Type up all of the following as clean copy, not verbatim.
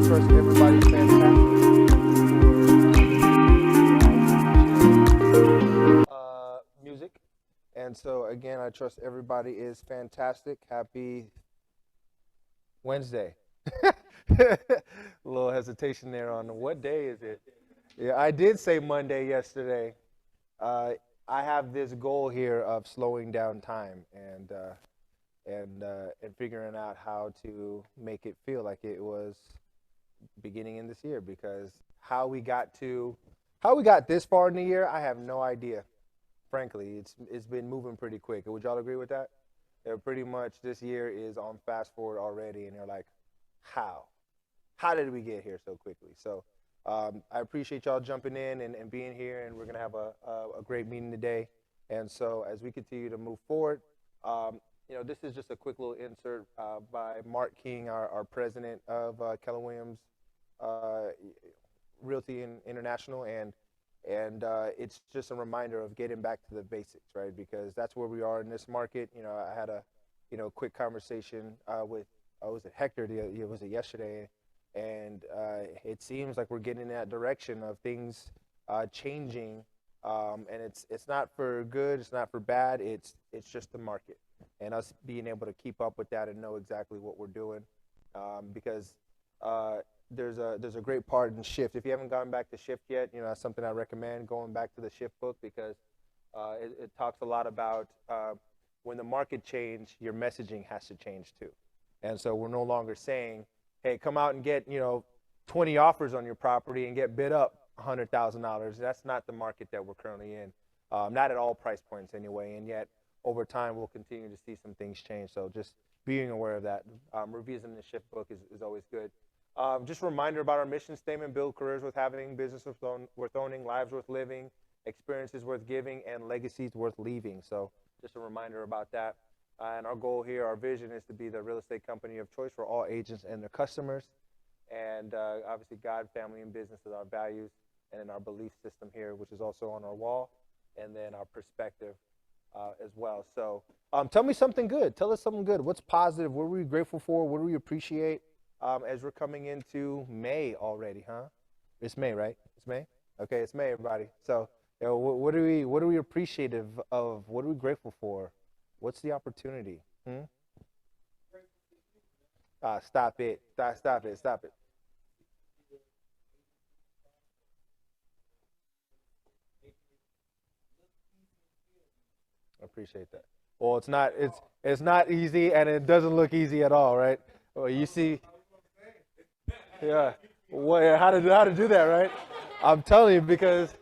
trust everybody's fantastic. Music. And so, again, I trust everybody is fantastic. Happy Wednesday. A little hesitation there on what day is it? Yeah, I did say Monday yesterday. Uh, I have this goal here of slowing down time and figuring out how to make it feel like it was beginning in this year, because how we got this far in the year, I have no idea. Frankly, it's been moving pretty quick. Would y'all agree with that? Pretty much this year is on fast forward already, and you're like, how? How did we get here so quickly? So I appreciate y'all jumping in and being here, and we're going to have a great meeting today. And so as we continue to move forward, this is just a quick little insert by Mark King, our president of Keller Williams uh, Realty International, and it's just a reminder of getting back to the basics, right? Because that's where we are in this market. I had a quick conversation with was it Hector? Was it yesterday? And it seems like we're getting in that direction of things changing, and it's not for good, it's not for bad. It's just the market, and us being able to keep up with that and know exactly what we're doing, because there's a great part in Shift. If you haven't gone back to Shift yet, that's something I recommend, going back to the Shift book, because it talks a lot about when the market change, your messaging has to change too. And so we're no longer saying, hey, come out and get 20 offers on your property and get bid up $100,000. That's not the market that we're currently in, not at all price points anyway. And yet over time we'll continue to see some things change. So just being aware of that. Revising the Shift book is always good. Just a reminder about our mission statement: build careers worth having, business worth owning, lives worth living, experiences worth giving, and legacies worth leaving. So just a reminder about that. And our goal here, our vision, is to be the real estate company of choice for all agents and their customers. And obviously God, family, and business is our values, and then our belief system here, which is also on our wall, and then our perspective as well. So tell me something good. Tell us something good. What's positive? What are we grateful for? What do we appreciate as we're coming into May already, huh? It's May, right? It's May? Okay, it's May, everybody. So what are we appreciative of? What are we grateful for? What's the opportunity? Stop it. Stop it. Stop it. I appreciate that. Well, it's not easy, and it doesn't look easy at all, right? Well, you see, yeah. Well, how to do that, right? I'm telling you, because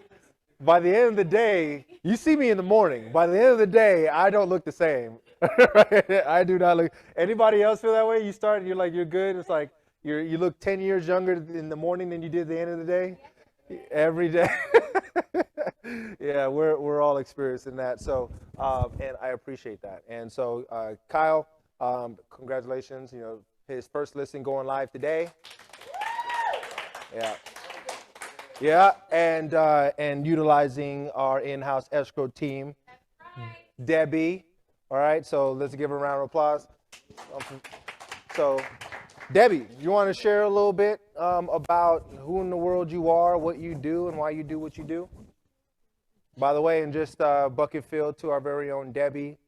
by the end of the day, you see me in the morning. By the end of the day, I don't look the same. Right? I do not look. Anybody else feel that way? You start and you're like, you're good. It's like you look 10 years younger in the morning than you did at the end of the day. Every day. Yeah, we're all experiencing that. So, and I appreciate that. And so, Kyle, congratulations. His first listing going live today. Yeah. Yeah, and utilizing our in-house escrow team, Debbie. All right, so let's give her a round of applause. So, Debbie, you want to share a little bit about who in the world you are, what you do, and why you do what you do? By the way, and just bucket filled to our very own Debbie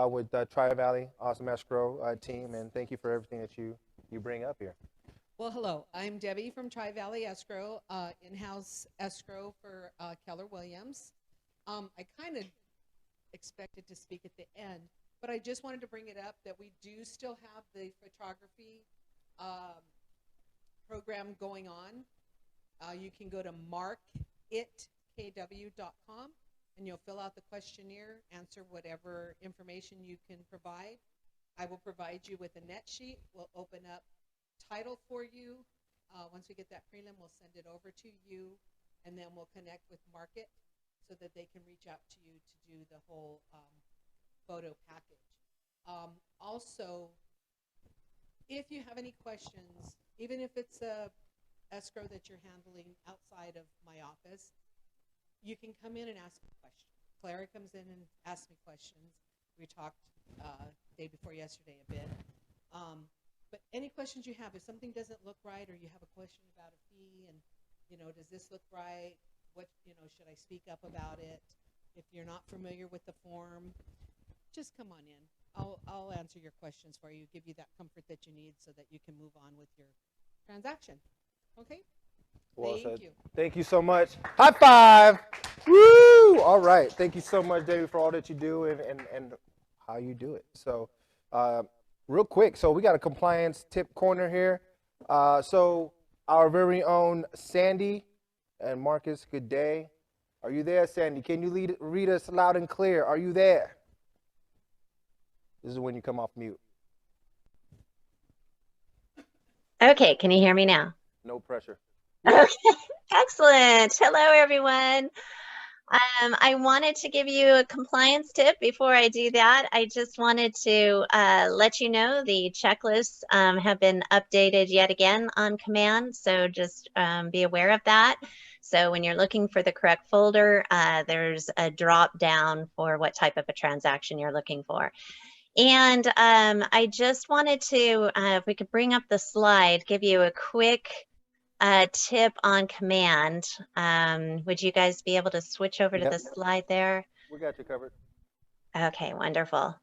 with Tri-Valley, awesome escrow team, and thank you for everything that you bring up here. Well, hello. I'm Debbie from Tri-Valley Escrow, in-house escrow for Keller Williams. I kind of expected to speak at the end, but I just wanted to bring it up that we do still have the photography program going on. You can go to markitkw.com and you'll fill out the questionnaire, answer whatever information you can provide. I will provide you with a net sheet. We'll open up title for you. Once we get that prelim, we'll send it over to you, and then we'll connect with Market so that they can reach out to you to do the whole photo package. Also, if you have any questions, even if it's a escrow that you're handling outside of my office, you can come in and ask me questions. Clara comes in and asks me questions. We talked day before yesterday a bit. But any questions you have, if something doesn't look right, or you have a question about a fee, and does this look right? What should I speak up about it? If you're not familiar with the form, just come on in. I'll answer your questions for you, give you that comfort that you need, so that you can move on with your transaction. Okay. Well Thank said. you. Thank you so much. High five. Woo! All right. Thank you so much, David, for all that you do and how you do it. So, uh, real quick, so we got a compliance tip corner here. So, our very own Sandy and Marcus, good day. Are you there, Sandy? Can you read us loud and clear? Are you there? This is when you come off mute. Okay, can you hear me now? No pressure. Okay, excellent. Hello, everyone. I wanted to give you a compliance tip. Before I do that, I just wanted to let you know the checklists have been updated yet again on command, so just be aware of that. So when you're looking for the correct folder, there's a drop down for what type of a transaction you're looking for. And I just wanted to, if we could bring up the slide, give you a quick tip on command. Would you guys be able to switch over to Yep. the slide there? We got you covered. Okay, wonderful.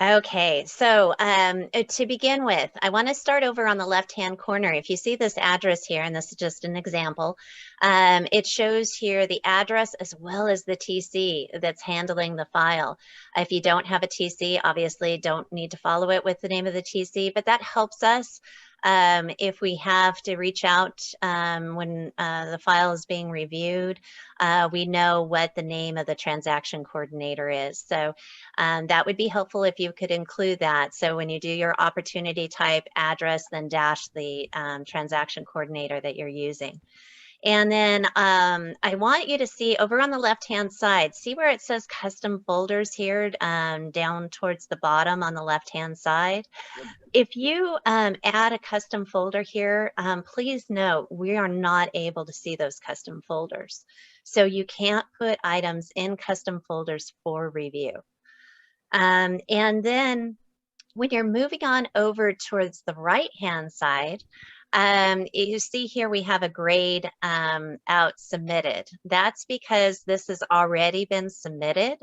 Okay, so to begin with, I want to start over on the left-hand corner. If you see this address here, and this is just an example, it shows here the address as well as the TC that's handling the file. If you don't have a TC, obviously don't need to follow it with the name of the TC, but that helps us if we have to reach out when the file is being reviewed. We know what the name of the transaction coordinator is. So that would be helpful if you could include that. So when you do your opportunity type address, then dash the transaction coordinator that you're using. And then I want you to see over on the left-hand side, see where it says custom folders here down towards the bottom on the left-hand side. Yep. If you add a custom folder here, please note we are not able to see those custom folders. So you can't put items in custom folders for review. And then when you're moving on over towards the right-hand side, you see here we have a grayed out submitted. That's because this has already been submitted.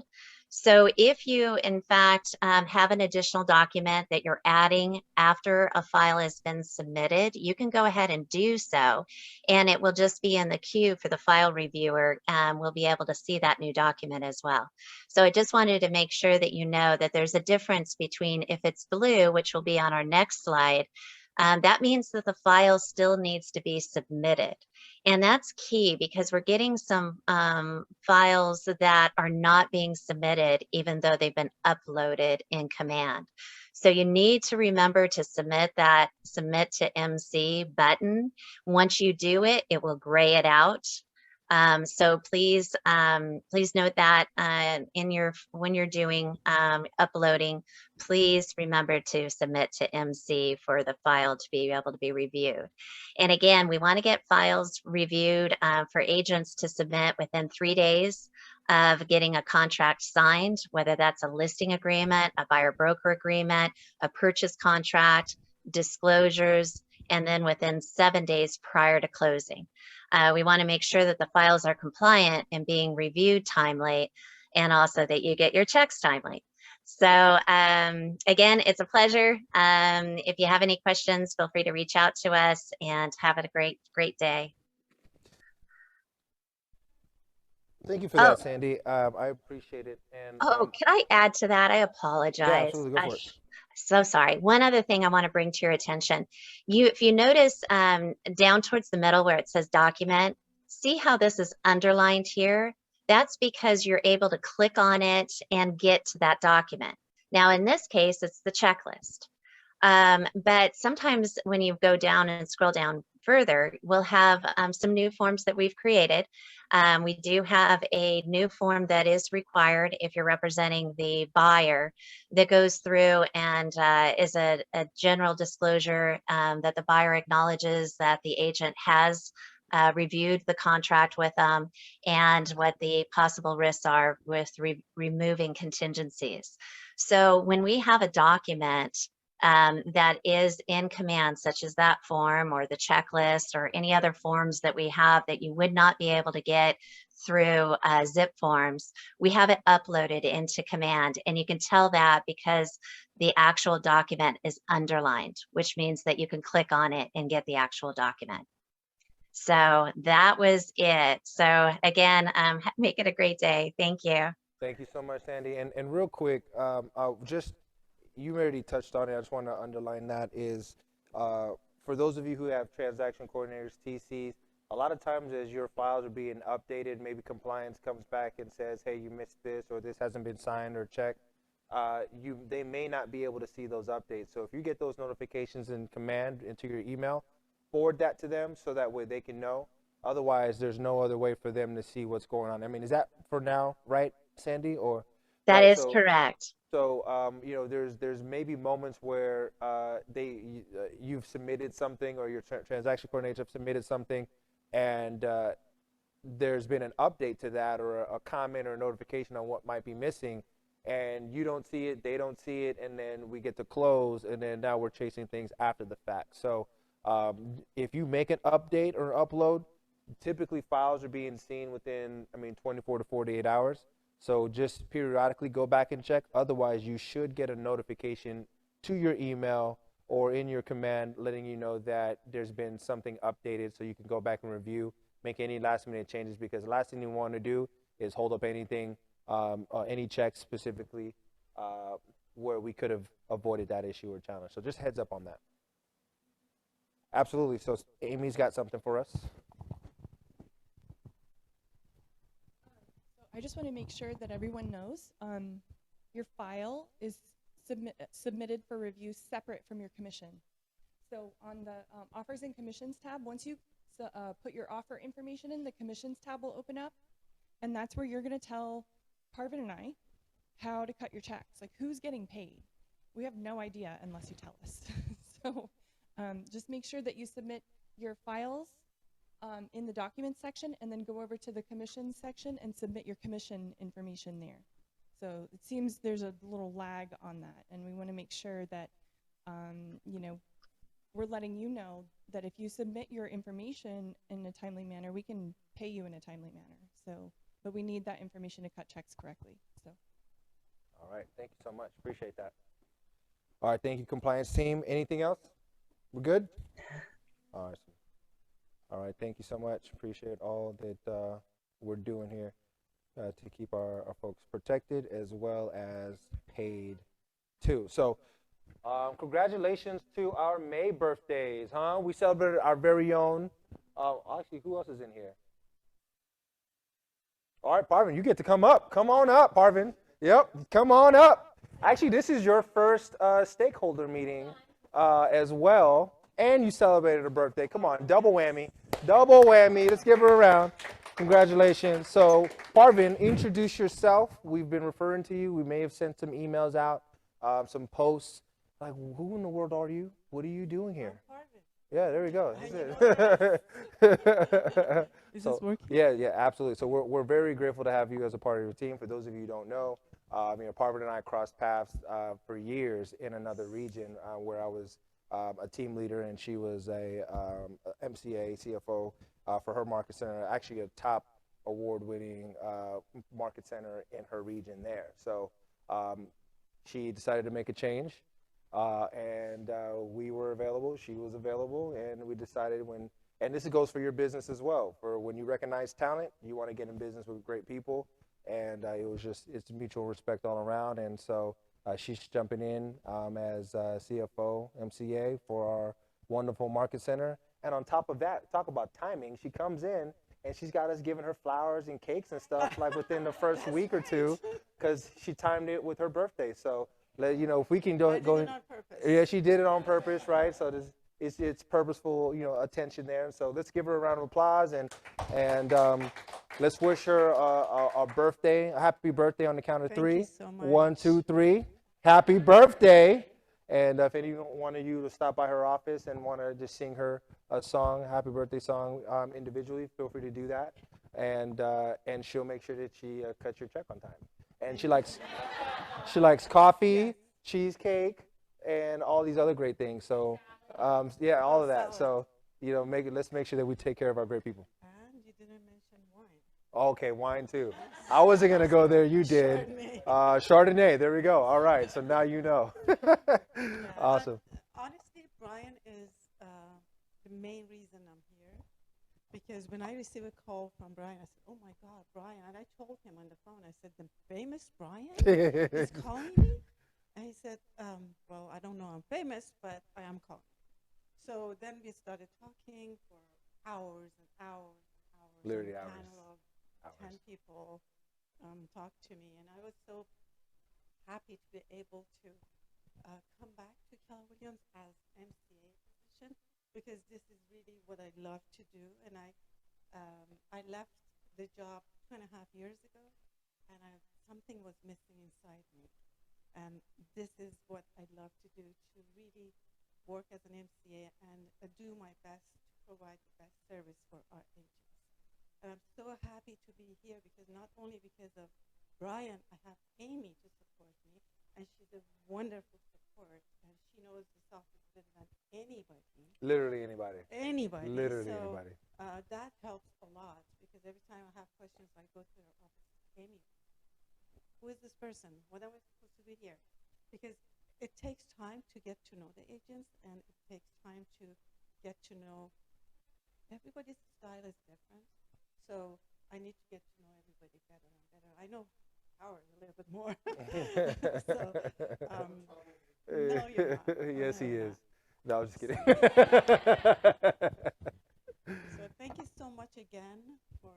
So if you, in fact, have an additional document that you're adding after a file has been submitted, you can go ahead and do so, and it will just be in the queue for the file reviewer. We'll be able to see that new document as well. So I just wanted to make sure that you know that there's a difference between if it's blue, which will be on our next slide, that means that the file still needs to be submitted. And that's key because we're getting some files that are not being submitted even though they've been uploaded in command. So you need to remember to submit that submit to MC button. Once you do it, it will gray it out. So please note that when you're doing uploading, please remember to submit to MC for the file to be able to be reviewed. And again, we want to get files reviewed for agents to submit within 3 days of getting a contract signed, whether that's a listing agreement, a buyer broker agreement, a purchase contract, disclosures, and then within 7 days prior to closing. We want to make sure that the files are compliant and being reviewed timely, and also that you get your checks timely. So again, it's a pleasure. If you have any questions, feel free to reach out to us, and have a great day. Thank you for that, Sandy. I appreciate it. And can I add to that? I yeah, apologize. absolutely, go for it. So sorry. One other thing I want to bring to your attention. If you notice down towards the middle where it says document, see how this is underlined here? That's because you're able to click on it and get to that document. Now, in this case, it's the checklist. But sometimes when you go down and scroll down further, we'll have some new forms that we've created. We do have a new form that is required if you're representing the buyer that goes through and is a general disclosure that the buyer acknowledges that the agent has reviewed the contract with them and what the possible risks are with removing contingencies. So when we have a document that is in command, such as that form or the checklist or any other forms that we have that you would not be able to get through zip forms, we have it uploaded into command. And you can tell that because the actual document is underlined, which means that you can click on it and get the actual document. So that was it. So again, make it a great day. Thank you. Thank you so much, Sandy. And real quick, just you already touched on it. I just want to underline that is for those of you who have transaction coordinators, TCs, a lot of times as your files are being updated, maybe compliance comes back and says, hey, you missed this or this hasn't been signed or checked. They may not be able to see those updates. So if you get those notifications in command into your email, forward that to them so that way they can know. Otherwise, there's no other way for them to see what's going on. I mean, is that for now, right, Sandy? Or That right? is correct. So you know, there's maybe moments where you've submitted something or your transaction coordinator have submitted something, and there's been an update to that or a comment or a notification on what might be missing, and you don't see it, they don't see it, and then we get to close, and then now we're chasing things after the fact. So if you make an update or upload, typically files are being seen within, 24 to 48 hours. So just periodically go back and check. Otherwise, you should get a notification to your email or in your command letting you know that there's been something updated so you can go back and review, make any last minute changes, because the last thing you want to do is hold up anything, any checks specifically where we could have avoided that issue or challenge. So just heads up on that. Absolutely. So Amy's got something for us. I just want to make sure that everyone knows your file is submitted for review separate from your commission. So on the Offers and Commissions tab, once you put your offer information in, the Commissions tab will open up, and that's where you're going to tell Parvin and I how to cut your checks, like who's getting paid. We have no idea unless you tell us. So just make sure that you submit your files in the documents section, and then go over to the commission section and submit your commission information there. So it seems there's a little lag on that, and we want to make sure that you know, we're letting you know that if you submit your information in a timely manner, we can pay you in a timely manner. So, but we need that information to cut checks correctly. So. All right, thank you so much. Appreciate that. All right, thank you, compliance team. Anything else? We're good? Awesome. All right, thank you so much. Appreciate all that we're doing here to keep our folks protected as well as paid too. So congratulations to our May birthdays, huh? We celebrated our very own. Actually, who else is in here? All right, Parvin, you get to come up. Come on up, Parvin. Yep, come on up. Actually, this is your first stakeholder meeting as well, and you celebrated a birthday. Come on, double whammy. Double whammy. Let's give her a round. Congratulations. So, Parvin, introduce yourself. We've been referring to you. We may have sent some emails out, some posts. Like, who in the world are you? What are you doing here? Yeah, there we go. Is this working? Yeah, absolutely. So we're very grateful to have you as a part of your team. For those of you who don't know, Parvin and I crossed paths for years in another region where I was a team leader, and she was a MCA, CFO for her market center, actually a top award-winning market center in her region there. So she decided to make a change, and we were available, she was available, and we decided and this goes for your business as well, for when you recognize talent, you want to get in business with great people, and it's mutual respect all around, and so she's jumping in as CFO, MCA for our wonderful market center. And on top of that, talk about timing, she comes in and she's got us giving her flowers and cakes and stuff like within the first week or two, because she timed it with her birthday. So, you know, if we can go. It on purpose. Yeah, she did it on purpose, right? So it's purposeful, you know, attention there. So let's give her a round of applause and let's wish her a birthday, a happy birthday on the count of three. Thank you so much. 1, 2, 3. Happy birthday. And if any one of you to stop by her office and want to just sing her a song, happy birthday song, individually, feel free to do that. And she'll make sure that she cuts your check on time. And she likes coffee, cheesecake, and all these other great things. So yeah, all of that. So let's make sure that we take care of our great people. And you didn't mention wine. Okay, wine too. I wasn't gonna go there. You did. Chardonnay. Chardonnay. There we go. All right. So now you know. Yeah, Awesome. honestly, Brian is the main reason I'm here. Because when I received a call from Brian, I said, "Oh my God, Brian!" And I told him on the phone, I said, "The famous Brian is calling me." And he said, "Well, I don't know, I'm famous, but I am calling." So then we started talking for hours and hours and hours. Literally and a hours. panel of 10 people talked to me, and I was so happy to be able to come back to Keller Williams as MCA position, because this is really what I love to do. And I left the job 2.5 years ago, and something was missing inside me. And this is what I love to do, to really work as an MCA and do my best to provide the best service for our agents. And I'm so happy to be here because not only because of Brian, I have Amy to support me, and she's a wonderful support, and she knows this office better than anybody. Literally anybody. Anybody. Literally so, anybody. That helps a lot because every time I have questions, I go to her office. Amy, who is this person? What am I supposed to do here? Because it takes time to get to know the agents, and it takes time to get to know everybody's style is different. So I need to get to know everybody better and better. I know Howard a little bit more. No, you're not. Yes, No, he you're is. No, I'm just kidding. So thank you so much again for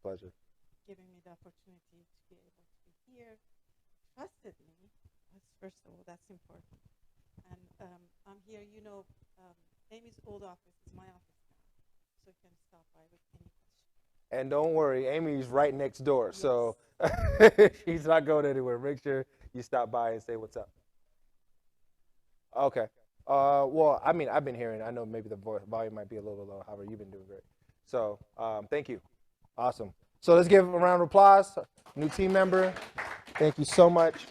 Pleasure. giving me the opportunity to be able to be here. Trusted me. First of all, that's important. And I'm here. Amy's old office is my office now, so you can stop by with any question. And don't worry, Amy's right next door, so she's not going anywhere. Make sure you stop by and say what's up. Okay. Well, I mean, I've been hearing. I know maybe the volume might be a little low. However, you've been doing great. So, thank you. Awesome. So let's give a round of applause. New team member. Thank you so much.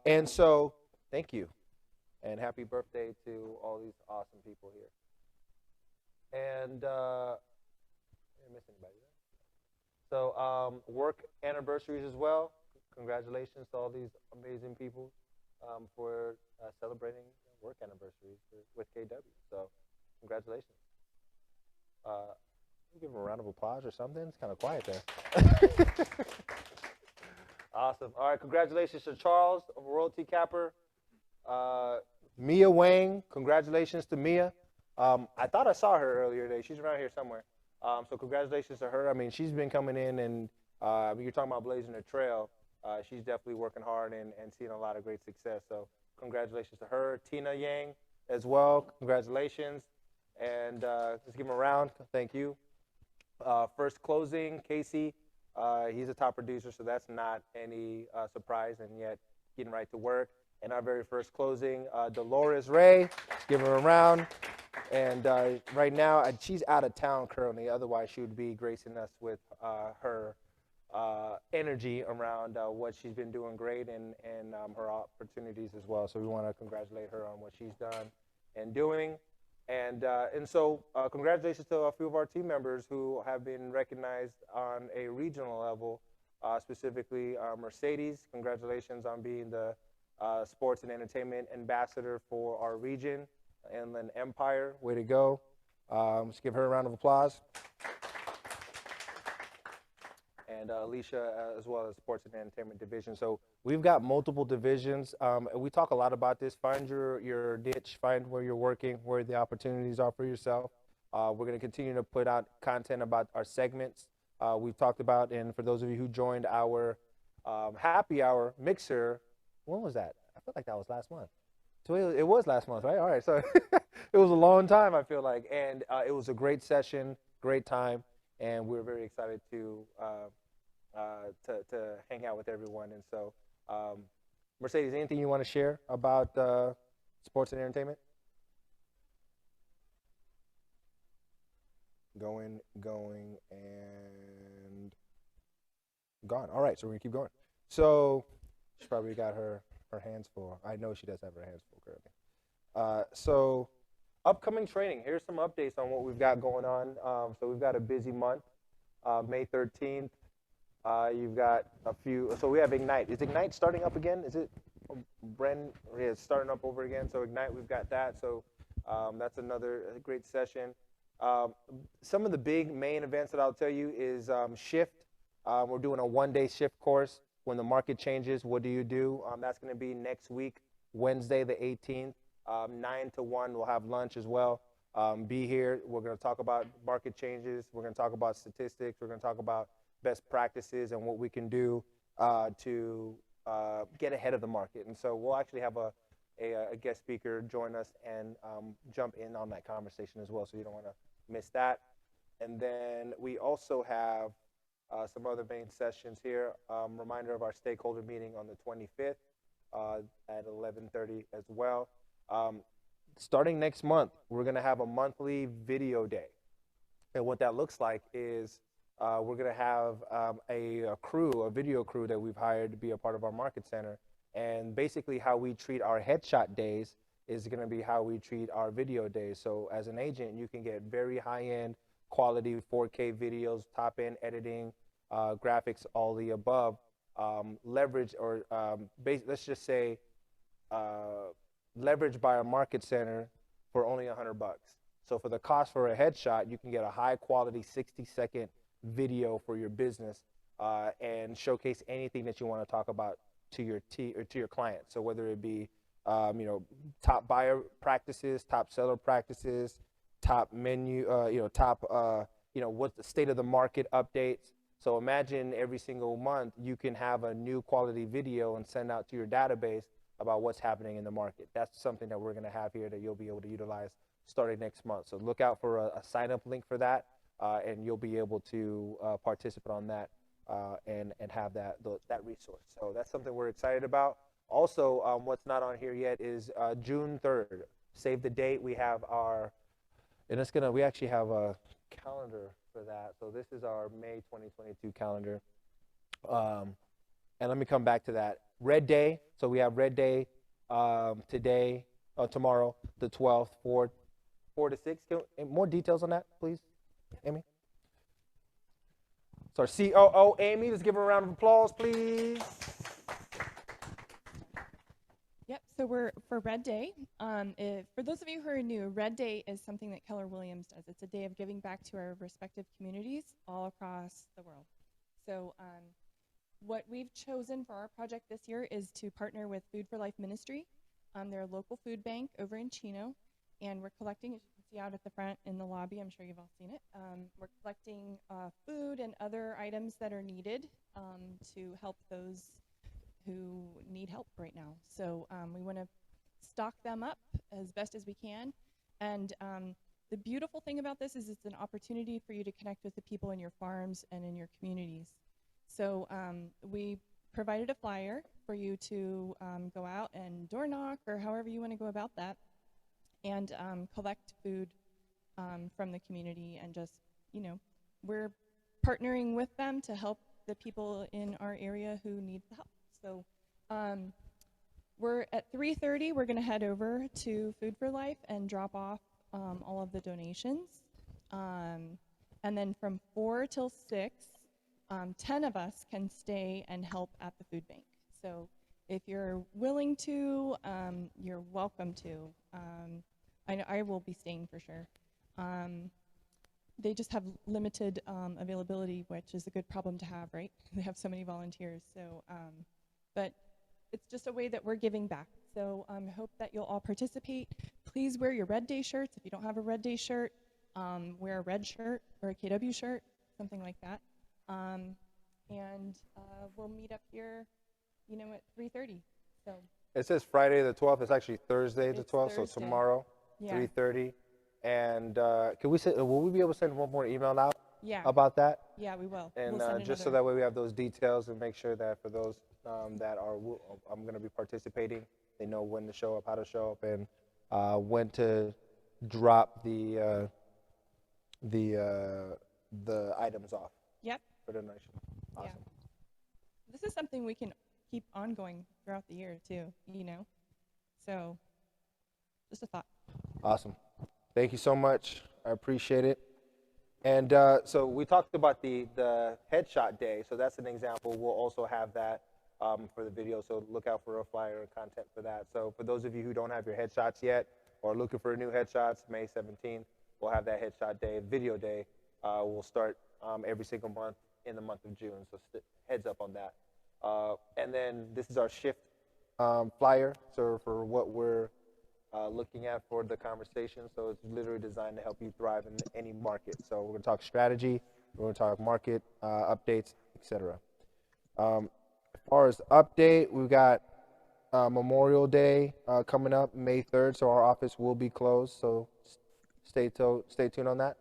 And so, thank you, and happy birthday to all these awesome people here. And did I miss anybody? So, work anniversaries as well. Congratulations to all these amazing people for celebrating work anniversaries with KW. So, congratulations. Give them a round of applause or something. It's kind of quiet there. Awesome. All right, congratulations to Charles, a royalty capper. Mia Wang, congratulations to Mia. I thought I saw her earlier today. She's around here somewhere. So congratulations to her. I mean, she's been coming in, and you're talking about blazing a trail. She's definitely working hard and seeing a lot of great success. So congratulations to her. Tina Yang as well, congratulations. And let's give him a round. Thank you. First closing, Casey. He's a top producer, so that's not any surprise, and yet getting right to work. And our very first closing, Dolores Ray. Let's give her a round. And right now, she's out of town currently. Otherwise, she would be gracing us with her energy around what she's been doing great and her opportunities as well. So we want to congratulate her on what she's done and doing. And so congratulations to a few of our team members who have been recognized on a regional level, specifically Mercedes. Congratulations on being the sports and entertainment ambassador for our region. Inland Empire, way to go. Let's give her a round of applause. And Alicia, as well as Sports and Entertainment Division. So we've got multiple divisions. We talk a lot about this. Find your niche, find where you're working, where the opportunities are for yourself. We're going to continue to put out content about our segments we've talked about. And for those of you who joined our happy hour mixer, when was that? I feel like that was last month. So it was last month, right? All right, so it was a long time, I feel like. And it was a great session, great time. And we're very excited to hang out with everyone. And so, Mercedes, anything you want to share about sports and entertainment? Going, and gone. All right, so we're gonna keep going. So she probably got her hands full. I know she does have her hands full currently. So upcoming training. Here's some updates on what we've got going on. So we've got a busy month. May 13th. You've got a few. So we have Ignite. Is Ignite starting up again? Is it brand? Yeah, it's starting up over again. So Ignite, we've got that. So that's another great session. Some of the big main events that I'll tell you is Shift. We're doing a one-day shift course. When the market changes, what do you do? That's going to be next week, Wednesday the 18th, 9 to 1. We'll have lunch as well. Be here. We're going to talk about market changes. We're going to talk about statistics. We're going to talk about best practices and what we can do to get ahead of the market. And so we'll actually have a guest speaker join us and jump in on that conversation as well, so you don't want to miss that. And then we also have some other main sessions here. Reminder of our stakeholder meeting on the 25th at 11:30 as well. Starting next month, we're going to have a monthly video day. And what that looks like is we're going to have a video crew that we've hired to be a part of our market center. And basically how we treat our headshot days is going to be how we treat our video days. So as an agent, you can get very high-end quality 4K videos, top-end editing, graphics, all the above, leverage or let's just say leverage by a market center for only $100. So for the cost for a headshot, you can get a high-quality 60-second video for your business and showcase anything that you want to talk about to your client. So whether it be top buyer practices, top seller practices, top menu, what's the state of the market updates. So imagine every single month you can have a new quality video and send out to your database about what's happening in the market. That's something that we're going to have here that you'll be able to utilize starting next month. So look out for a sign-up link for that, and you'll be able to participate on that and have that resource. So that's something we're excited about. Also, what's not on here yet is June 3rd. Save the date. We have we actually have a calendar for that. So this is our May 2022 calendar. And let me come back to that. Red Day. So we have Red Day tomorrow, the 12th, 4 to 6. More details on that, please, Amy? So our COO, Amy, let's give her a round of applause, please. Yep, so for Red Day, for those of you who are new, Red Day is something that Keller Williams does. It's a day of giving back to our respective communities all across the world. So what we've chosen for our project this year is to partner with Food for Life Ministry. They're a local food bank over in Chino, and we're collecting, as you can see out at the front in the lobby, I'm sure you've all seen it, we're collecting food and other items that are needed to help those who need help right now. So we want to stock them up as best as we can. And the beautiful thing about this is it's an opportunity for you to connect with the people in your farms and in your communities. So we provided a flyer for you to go out and door knock or however you want to go about that and collect food from the community, and just, we're partnering with them to help the people in our area who need the help. So we're at 3:30, we're going to head over to Food for Life and drop off all of the donations. And then from 4 till 6, 10 of us can stay and help at the food bank. So if you're willing to, you're welcome to. I will be staying for sure. They just have limited availability, which is a good problem to have, right? They have so many volunteers. So, but it's just a way that we're giving back. So I hope that you'll all participate. Please wear your Red Day shirts. If you don't have a Red Day shirt, wear a red shirt or a KW shirt, something like that. And we'll meet up here, at 3:30. So it says Friday the 12th. It's actually Thursday the 12th, Thursday. so tomorrow, Yeah. 3:30. And will we be able to send one more email out Yeah. about that? Yeah, we will. And We'll send just so another. that way we have those details and make sure that for those that are, I'm going to be participating, they know when to show up, how to show up, and when to drop the items off Yep. for donation. Awesome. Yeah. This is something we can keep ongoing throughout the year too, you know? So just a thought. Awesome. Thank you so much. I appreciate it. And so we talked about the headshot day. So that's an example. We'll also have that for the video. So look out for a flyer and content for that. So for those of you who don't have your headshots yet or looking for new headshots, May 17th, we'll have that headshot day, video day. We'll start every single month in the month of June. So heads up on that. And then this is our shift flyer. So for what we're looking at for the conversation. So it's literally designed to help you thrive in any market. So we're going to talk strategy, we're going to talk market updates, etc. As far as update, we've got Memorial Day coming up May 3rd, so our office will be closed. So stay tuned on that.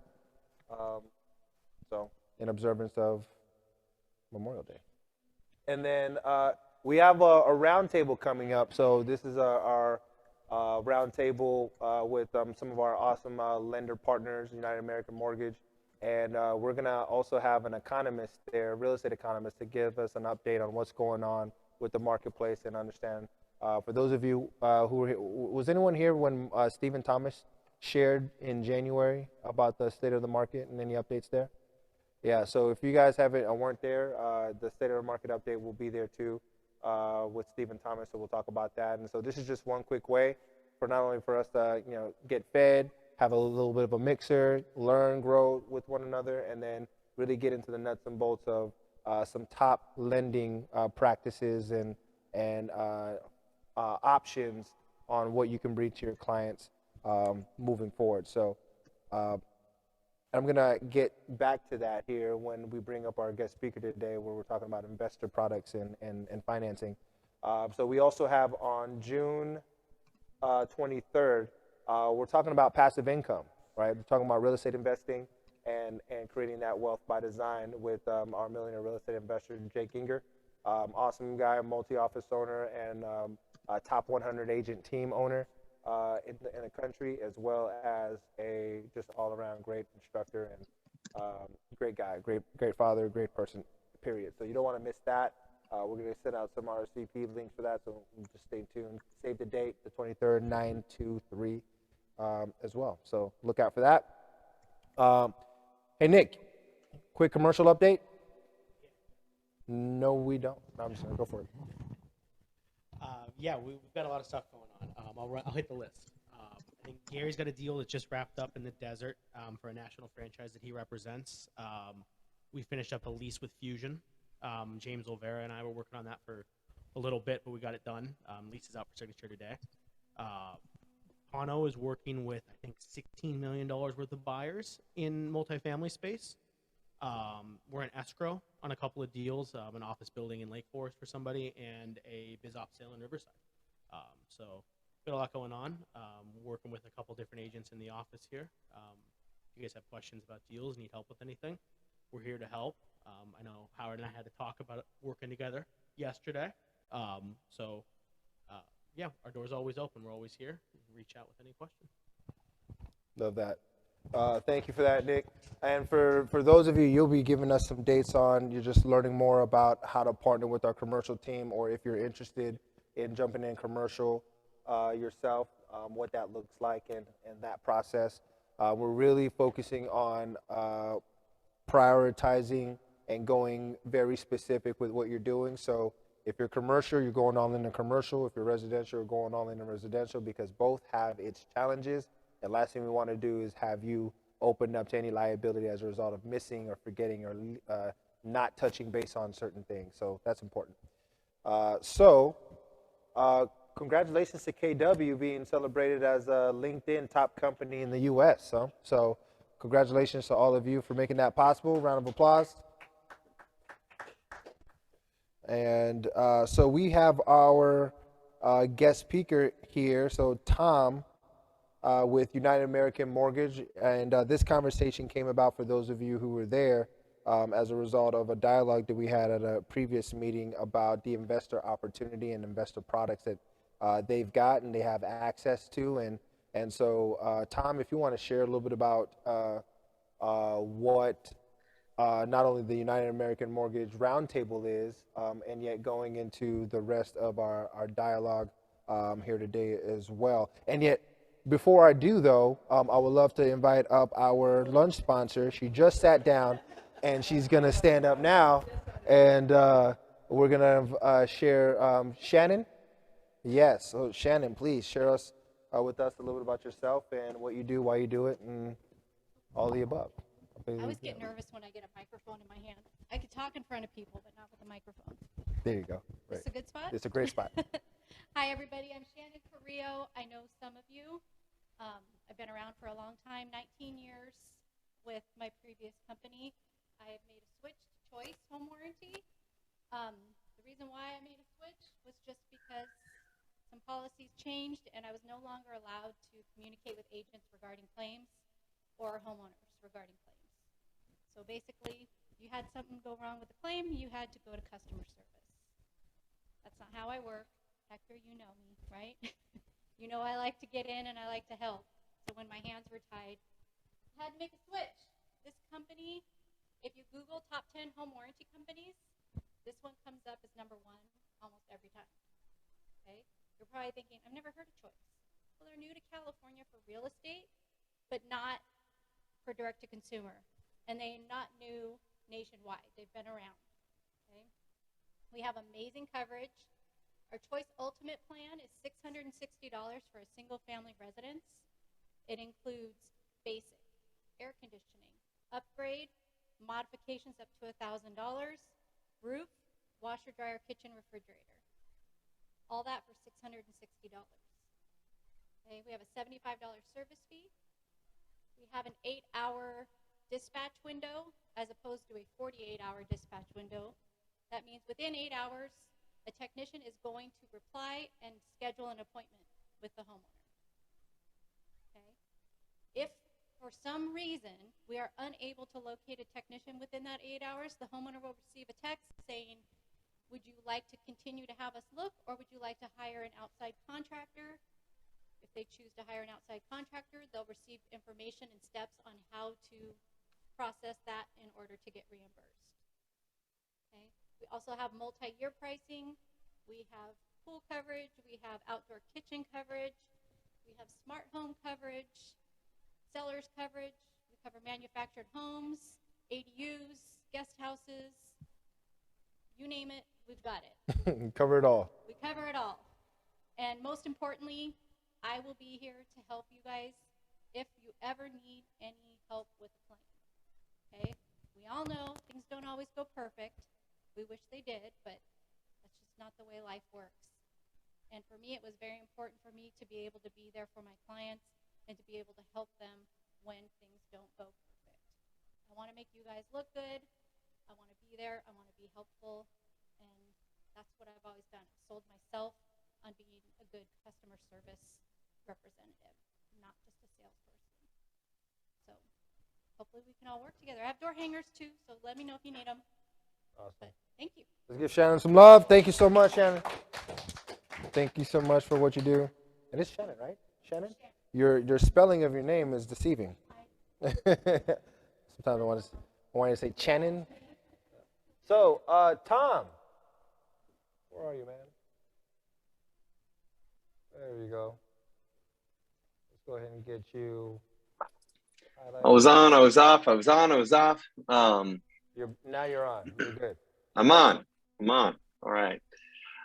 So in observance of Memorial Day. And then we have a roundtable coming up. So this is our roundtable with some of our awesome lender partners, United American Mortgage, and we're gonna also have an economist there, real estate economist, to give us an update on what's going on with the marketplace and understand. For those of you who were here, was anyone here when Stephen Thomas shared in January about the state of the market and any updates there? Yeah, so if you guys haven't or weren't there, the state of the market update will be there too. With Stephen Thomas, so we'll talk about that. And so this is just one quick way for not only for us to get fed, have a little bit of a mixer, learn, grow with one another, and then really get into the nuts and bolts of some top lending practices and options on what you can bring to your clients moving forward. So I'm going to get back to that here when we bring up our guest speaker today, where we're talking about investor products and financing. So we also have on June 23rd, we're talking about passive income, right? We're talking about real estate investing and creating that wealth by design with our millionaire real estate investor, Jake Ginger. Awesome guy, multi-office owner and a top 100 agent team owner. In the country, as well as a just all-around great instructor and great guy, great father, great person, period. So you don't want to miss that. We're going to send out some RSVP links for that, so just stay tuned. Save the date, the 23rd, 9/2/3 as well. So look out for that. Hey, Nick, quick commercial update? No, we don't. No, I'm just going to go for it. Yeah, we've got a lot of stuff going on. I'll hit the list. I think Gary's got a deal that just wrapped up in the desert for a national franchise that he represents. We finished up a lease with Fusion. James Olvera and I were working on that for a little bit, but we got it done. Lease is out for signature today. Pano is working with, I think, $16 million worth of buyers in multifamily space. We're in escrow on a couple of deals, an office building in Lake Forest for somebody and a biz op sale in Riverside. So got a lot going on. Working with a couple different agents in the office here. If you guys have questions about deals, need help with anything, we're here to help. I know Howard and I had to talk about it, working together yesterday. Yeah, our door's always open. We're always here. You can reach out with any question. Love that. Thank you for that, Nick. And for those of you, you'll be giving us some dates on, you're just learning more about how to partner with our commercial team, or if you're interested in jumping in commercial yourself, what that looks like and that process. We're really focusing on prioritizing and going very specific with what you're doing. So if you're commercial, you're going all in a commercial. If you're residential, you're going all in a residential, because both have its challenges. The last thing we want to do is have you open up to any liability as a result of missing or forgetting or not touching base on certain things. So that's important. Congratulations to KW being celebrated as a LinkedIn top company in the U.S. So congratulations to all of you for making that possible. Round of applause. And so we have our guest speaker here. So Tom with United American Mortgage, and this conversation came about for those of you who were there as a result of a dialogue that we had at a previous meeting about the investor opportunity and investor products that they've got and they have access to, and so Tom, if you want to share a little bit about what not only the United American Mortgage Roundtable is, and yet going into the rest of our dialogue here today as well. And yet, before I do, though, I would love to invite up our lunch sponsor. She just sat down, and she's going to stand up now, and we're going to share Shannon. Yes, so Shannon, please share us with us a little bit about yourself and what you do, why you do it, and all the above. I always get nervous when I get a microphone in my hand. I could talk in front of people, but not with a microphone. There you go. Is this a good spot? It's a great spot. Hi, everybody. I'm Shannon Carrillo. I know some of you. I've been around for a long time, 19 years with my previous company. I have made a switch to Choice Home Warranty. The reason why I made a switch was just because some policies changed and I was no longer allowed to communicate with agents regarding claims or homeowners regarding claims. So basically, you had something go wrong with the claim, you had to go to customer service. That's not how I work. Hector, you know me, right? You know I like to get in and I like to help. So when my hands were tied, I had to make a switch. This company, if you Google top 10 home warranty companies, this one comes up as number 1 almost every time. Okay? You're probably thinking, I've never heard of Choice. Well, they're new to California for real estate, but not for direct to consumer. And they're not new nationwide. They've been around. Okay? We have amazing coverage. Our Choice Ultimate plan is $660 for a single family residence. It includes basic, air conditioning, upgrade, modifications up to $1,000, roof, washer, dryer, kitchen, refrigerator. All that for $660. Okay, we have a $75 service fee. We have an 8-hour dispatch window as opposed to a 48-hour dispatch window. That means within 8 hours, a technician is going to reply and schedule an appointment with the homeowner. Okay? If for some reason we are unable to locate a technician within that 8 hours, the homeowner will receive a text saying, would you like to continue to have us look, or would you like to hire an outside contractor? If they choose to hire an outside contractor, they'll receive information and steps on how to process that in order to get reimbursed. Okay? We also have multi-year pricing. We have pool coverage. We have outdoor kitchen coverage. We have smart home coverage, seller's coverage. We cover manufactured homes, ADUs, guest houses. You name it, we've got it. Cover it all. We cover it all. And most importantly, I will be here to help you guys if you ever need any help with a claim. Okay? We all know things don't always go perfect. We wish they did, but that's just not the way life works. And for me, it was very important for me to be able to be there for my clients and to be able to help them when things don't go perfect. I want to make you guys look good. I want to be there. I want to be helpful. And that's what I've always done. I've sold myself on being a good customer service representative, not just a salesperson. So hopefully we can all work together. I have door hangers too, so let me know if you need them. Awesome. But thank you. Let's give Shannon some love. Thank you so much, Shannon. Thank you so much for what you do. And it's Shannon, right? Shannon? Your spelling of your name is deceiving. Sometimes I want to say Shannon. So, Tom, where are you, man? There you go. Let's go ahead and get you. I was on, I was off, I was on, I was off. Now you're on. You're good. I'm on. All right.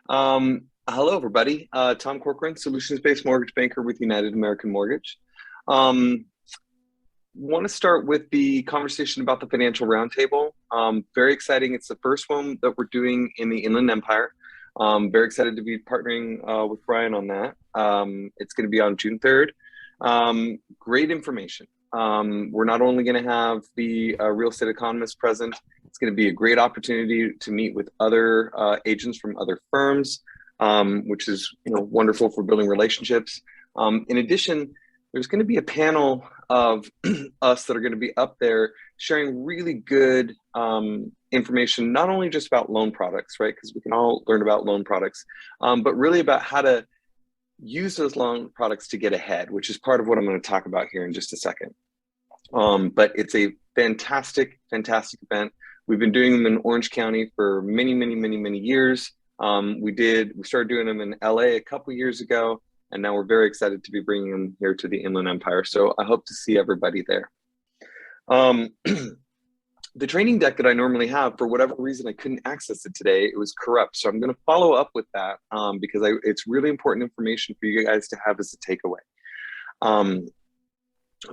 Hello, everybody. Tom Corcoran, solutions-based mortgage banker with United American Mortgage. Want to start with the conversation about the financial roundtable. Very exciting. It's the first one that we're doing in the Inland Empire. Very excited to be partnering with Brian on that. It's going to be on June 3rd. Great information. We're not only going to have the real estate economists present, it's going to be a great opportunity to meet with other agents from other firms, which is wonderful for building relationships. In addition, there's going to be a panel of us that are going to be up there sharing really good information, not only just about loan products, right? Because we can all learn about loan products, but really about how to use those loan products to get ahead, which is part of what I'm going to talk about here in just a second. But it's a fantastic, fantastic event. We've been doing them in Orange County for many, many, many, many years. We started doing them in LA a couple years ago, and now we're very excited to be bringing them here to the Inland Empire. So I hope to see everybody there. The training deck that I normally have, for whatever reason, I couldn't access it today. It was corrupt. So I'm going to follow up with that because it's really important information for you guys to have as a takeaway.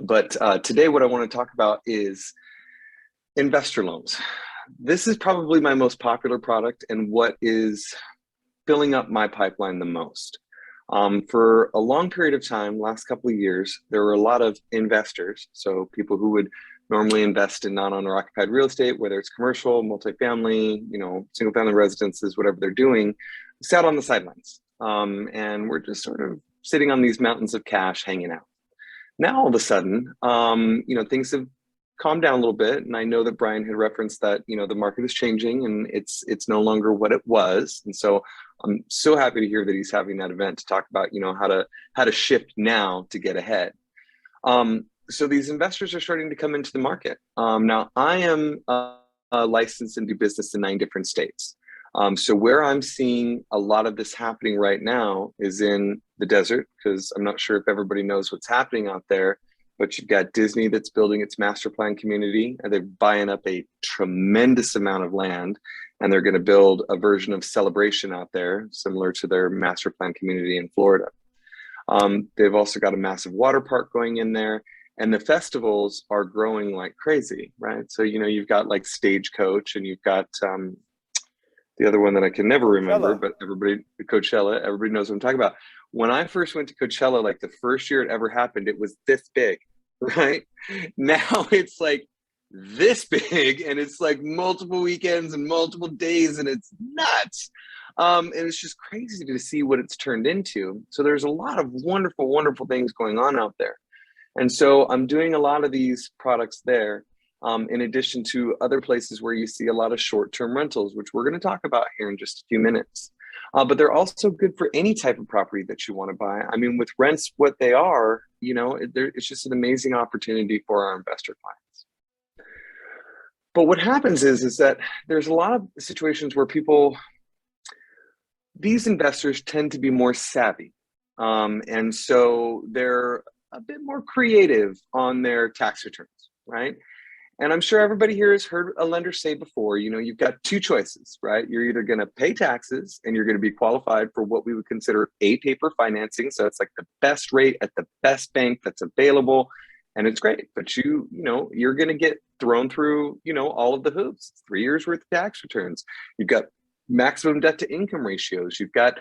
But today what I want to talk about is investor loans. This is probably my most popular product and what is filling up my pipeline the most. For a long period of time, last couple of years, there were a lot of investors, so people who would normally invest in non-owner occupied real estate, whether it's commercial, multifamily, single family residences, whatever they're doing, sat on the sidelines. And we're just sort of sitting on these mountains of cash hanging out. Now, all of a sudden, things have calmed down a little bit. And I know that Brian had referenced that, the market is changing and it's no longer what it was. And so I'm so happy to hear that he's having that event to talk about, how to shift now to get ahead. So these investors are starting to come into the market. Now, I am licensed and do business in 9 different states. So where I'm seeing a lot of this happening right now is in the desert, because I'm not sure if everybody knows what's happening out there, but you've got Disney that's building its master plan community, and they're buying up a tremendous amount of land, and they're going to build a version of Celebration out there, similar to their master plan community in Florida. They've also got a massive water park going in there. And the festivals are growing like crazy, right? So, you've got like Stagecoach, and you've got the other one that I can never remember, but Coachella, everybody knows what I'm talking about. When I first went to Coachella, like the first year it ever happened, it was this big, right? Now it's like this big, and it's like multiple weekends and multiple days, and it's nuts. And it's just crazy to see what it's turned into. So there's a lot of wonderful, wonderful things going on out there. And so I'm doing a lot of these products there, in addition to other places where you see a lot of short-term rentals, which we're going to talk about here in just a few minutes. But they're also good for any type of property that you want to buy. I mean, with rents, what they are, it's just an amazing opportunity for our investor clients. But what happens is that there's a lot of situations where these investors tend to be more savvy. And so they're a bit more creative on their tax returns, right? And I'm sure everybody here has heard a lender say before, you've got 2 choices, right? You're either going to pay taxes and you're going to be qualified for what we would consider A-paper financing. So it's like the best rate at the best bank that's available. And it's great, but you're going to get thrown through, all of the hoops. It's 3 years worth of tax returns. You've got maximum debt to income ratios. You've got,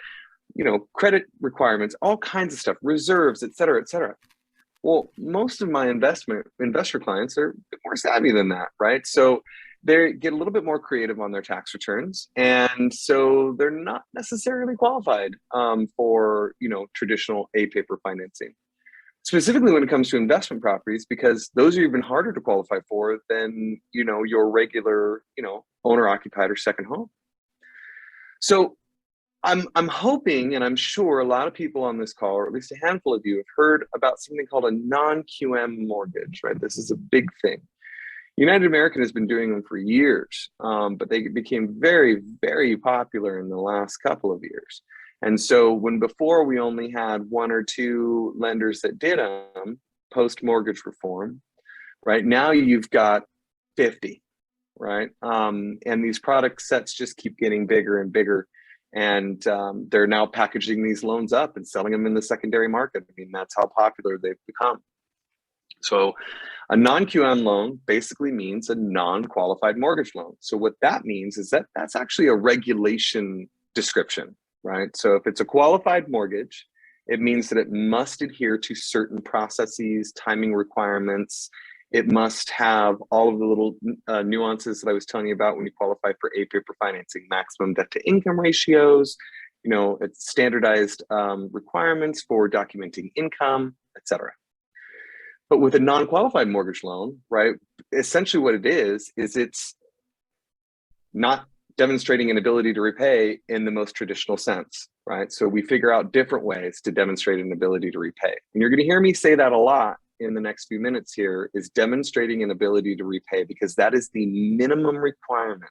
credit requirements, all kinds of stuff, reserves, et cetera, et cetera. Well, most of my investor clients are a bit more savvy than that, right? So they get a little bit more creative on their tax returns, and so they're not necessarily qualified for traditional A-paper financing. Specifically when it comes to investment properties, because those are even harder to qualify for than your regular owner-occupied or second home. So I'm hoping, and I'm sure a lot of people on this call, or at least a handful of you, have heard about something called a non-QM mortgage, right? This is a big thing. United American has been doing them for years, but they became very, very popular in the last couple of years. And so when before we only had 1 or 2 lenders that did them, post-mortgage reform, right? Now you've got 50, right? And these product sets just keep getting bigger and bigger. And they're now packaging these loans up and selling them in the secondary market. I mean, that's how popular they've become. So a non-QM loan basically means a non-qualified mortgage loan. So what that means is that that's actually a regulation description, right? So if it's a qualified mortgage, it means that it must adhere to certain processes, timing requirements. It must have all of the little nuances that I was telling you about when you qualify for A-paper financing, maximum debt to income ratios, it's standardized requirements for documenting income, et cetera. But with a non-qualified mortgage loan, right, essentially what it is it's not demonstrating an ability to repay in the most traditional sense, right? So we figure out different ways to demonstrate an ability to repay. And you're going to hear me say that a lot in the next few minutes here, is demonstrating an ability to repay, because that is the minimum requirement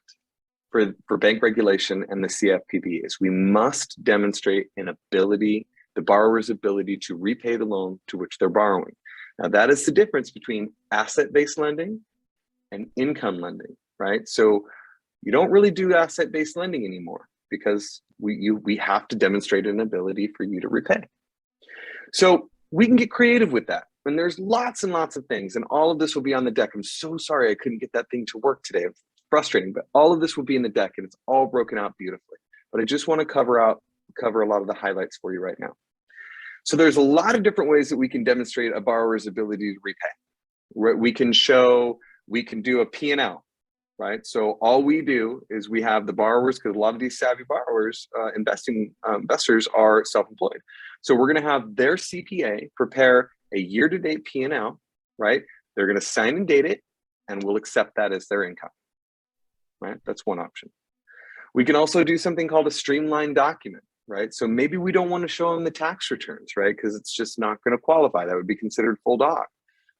for bank regulation and the CFPB. Is we must demonstrate an ability, the borrower's ability to repay the loan to which they're borrowing. Now that is the difference between asset-based lending and income lending, right? So you don't really do asset-based lending anymore because we have to demonstrate an ability for you to repay. So we can get creative with that. And there's lots and lots of things, and all of this will be on the deck. I'm so sorry I couldn't get that thing to work today. It's frustrating, but all of this will be in the deck and it's all broken out beautifully. But I just want to cover a lot of the highlights for you right now. So there's a lot of different ways that we can demonstrate a borrower's ability to repay. We can do a P&L, right? So all we do is we have the borrowers, because a lot of these savvy borrowers, investors are self-employed. So we're going to have their CPA prepare a year-to-date P&L, right? They're going to sign and date it, and we'll accept that as their income, right? That's one option. We can also do something called a streamlined document, right? So maybe we don't want to show them the tax returns, right? Because it's just not going to qualify. That would be considered full doc.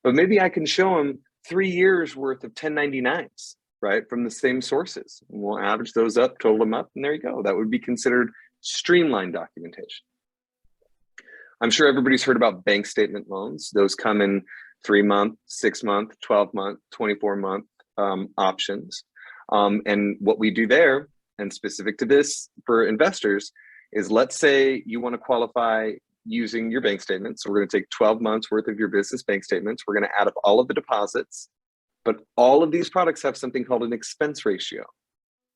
But maybe I can show them 3 years worth of 1099s, right? From the same sources. And we'll average those up, total them up, and there you go. That would be considered streamlined documentation. I'm sure everybody's heard about bank statement loans. Those come in 3-month, 6-month, 12-month, 24-month options. And what we do there, and specific to this for investors, is let's say you want to qualify using your bank statements. So we're going to take 12 months worth of your business bank statements. We're going to add up all of the deposits, but all of these products have something called an expense ratio.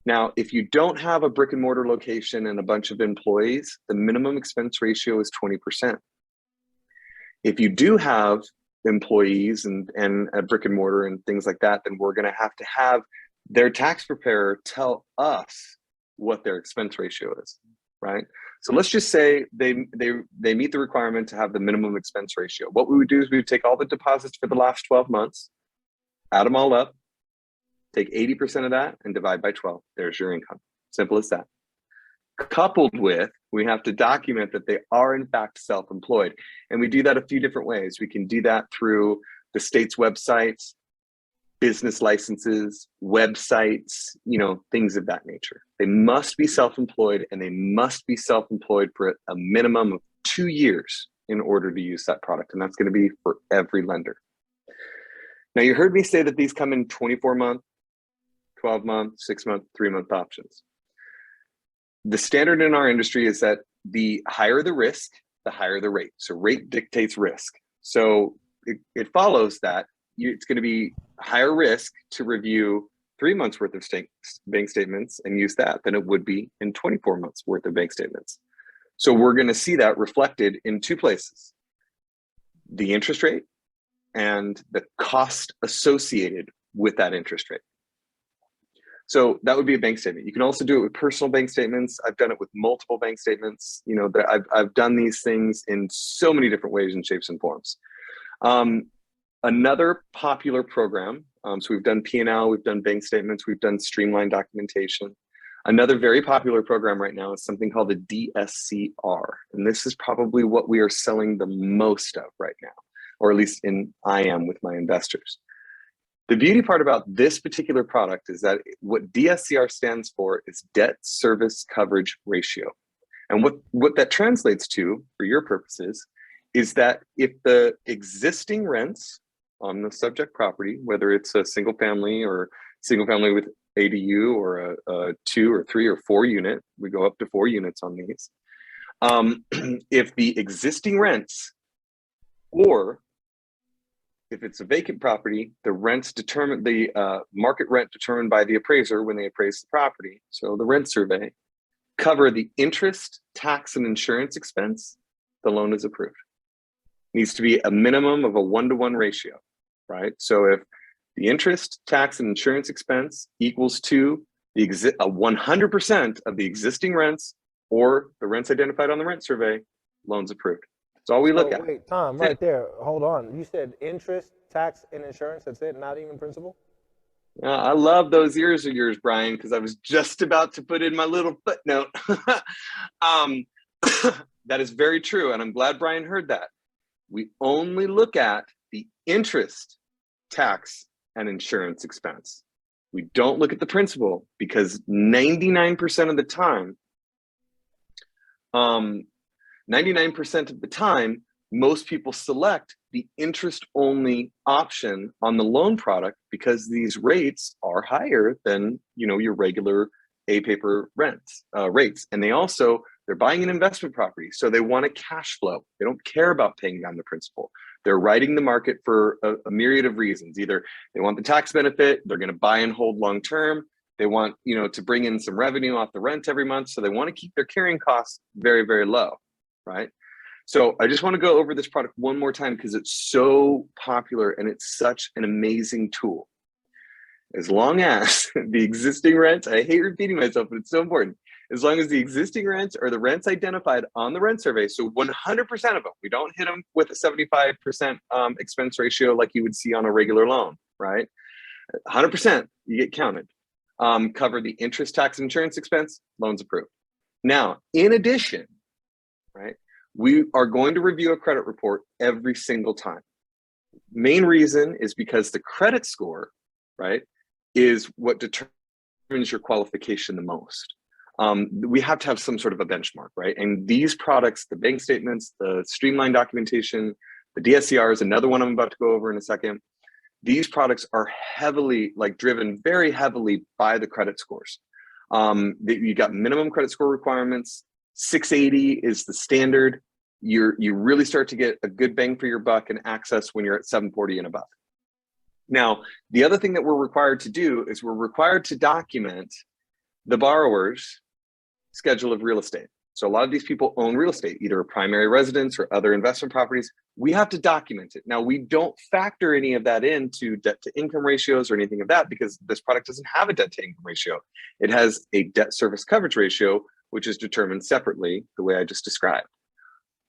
Now, if you don't have a brick and mortar location and a bunch of employees, the minimum expense ratio is 20%. If you do have employees and a brick and mortar and things like that, then we're going to have their tax preparer tell us what their expense ratio is, right? So let's just say they meet the requirement to have the minimum expense ratio. What we would do is we would take all the deposits for the last 12 months, add them all up, take 80% of that and divide by 12. There's your income. Simple as that. Coupled with, we have to document that they are in fact self-employed. And we do that a few different ways. We can do that through the state's websites, business licenses, websites, things of that nature. They must be self-employed, and they must be self-employed for a minimum of 2 years in order to use that product. And that's going to be for every lender. Now, you heard me say that these come in 24-month, 12-month, 6-month, 3-month options. The standard in our industry is that the higher the risk, the higher the rate. So rate dictates risk. So it follows that it's going to be higher risk to review 3 months worth of bank statements and use that than it would be in 24 months worth of bank statements. So we're going to see that reflected in 2 places: the interest rate and the cost associated with that interest rate. So that would be a bank statement. You can also do it with personal bank statements. I've done it with multiple bank statements. I've done these things in so many different ways and shapes and forms. Another popular program, so we've done P&L, we've done bank statements, we've done streamlined documentation. Another very popular program right now is something called the DSCR. And this is probably what we are selling the most of right now, or at least I am with my investors. The beauty part about this particular product is that what DSCR stands for is debt service coverage ratio. And what that translates to, for your purposes, is that if the existing rents on the subject property, whether it's a single family with ADU or a 2 or 3 or 4 unit, we go up to 4 units on these. If the existing rents, or if it's a vacant property, the rents determined, the market rent determined by the appraiser when they appraise the property, so the rent survey, cover the interest, tax, and insurance expense, the loan is approved. Needs to be a minimum of a 1-to-1 ratio, right? So if the interest, tax, and insurance expense equals to 100% of the existing rents or the rents identified on the rent survey, loan's approved. It's all we look So at. wait, Tom, That's right it. there. Hold on. You said interest, tax, and insurance. That's it. Not even principal. I love those ears of yours, Brian, because I was just about to put in my little footnote. um, that is very true, and I'm glad Brian heard that. We only look at the interest, tax, and insurance expense. We don't look at the principal because 99% of the time, 99% of the time, most people select the interest-only option on the loan product because these rates are higher than your regular A-paper rates, and they're buying an investment property, so they want a cash flow. They don't care about paying down the principal. They're riding the market for a myriad of reasons. Either they want the tax benefit, they're going to buy and hold long term. They want to bring in some revenue off the rent every month, so they want to keep their carrying costs very, very low, right? So I just want to go over this product one more time because it's so popular and it's such an amazing tool. As long as the existing rents, I hate repeating myself, but it's so important. As long as the existing rents are the rents identified on the rent survey, so 100% of them, we don't hit them with a 75% expense ratio like you would see on a regular loan, right? 100% you get counted. Cover the interest, tax, and insurance expense, loans approved. Now, in addition, right, we are going to review a credit report every single time. Main reason is because the credit score, right, is what determines your qualification the most. We have to have some sort of a benchmark, right? And these products, the bank statements, the streamlined documentation, the DSCRs, another one I'm about to go over in a second, these products are heavily, driven very heavily by the credit scores. You got minimum credit score requirements. 680 is the standard. You really start to get a good bang for your buck and access when you're at 740 and above. Now, the other thing that we're required to do is we're required to document the borrower's schedule of real estate. So a lot of these people own real estate, either a primary residence or other investment properties. We have to document it. Now, we don't factor any of that into debt to income ratios or anything of that because this product doesn't have a debt to income ratio. It has a debt service coverage ratio, which is determined separately the way I just described.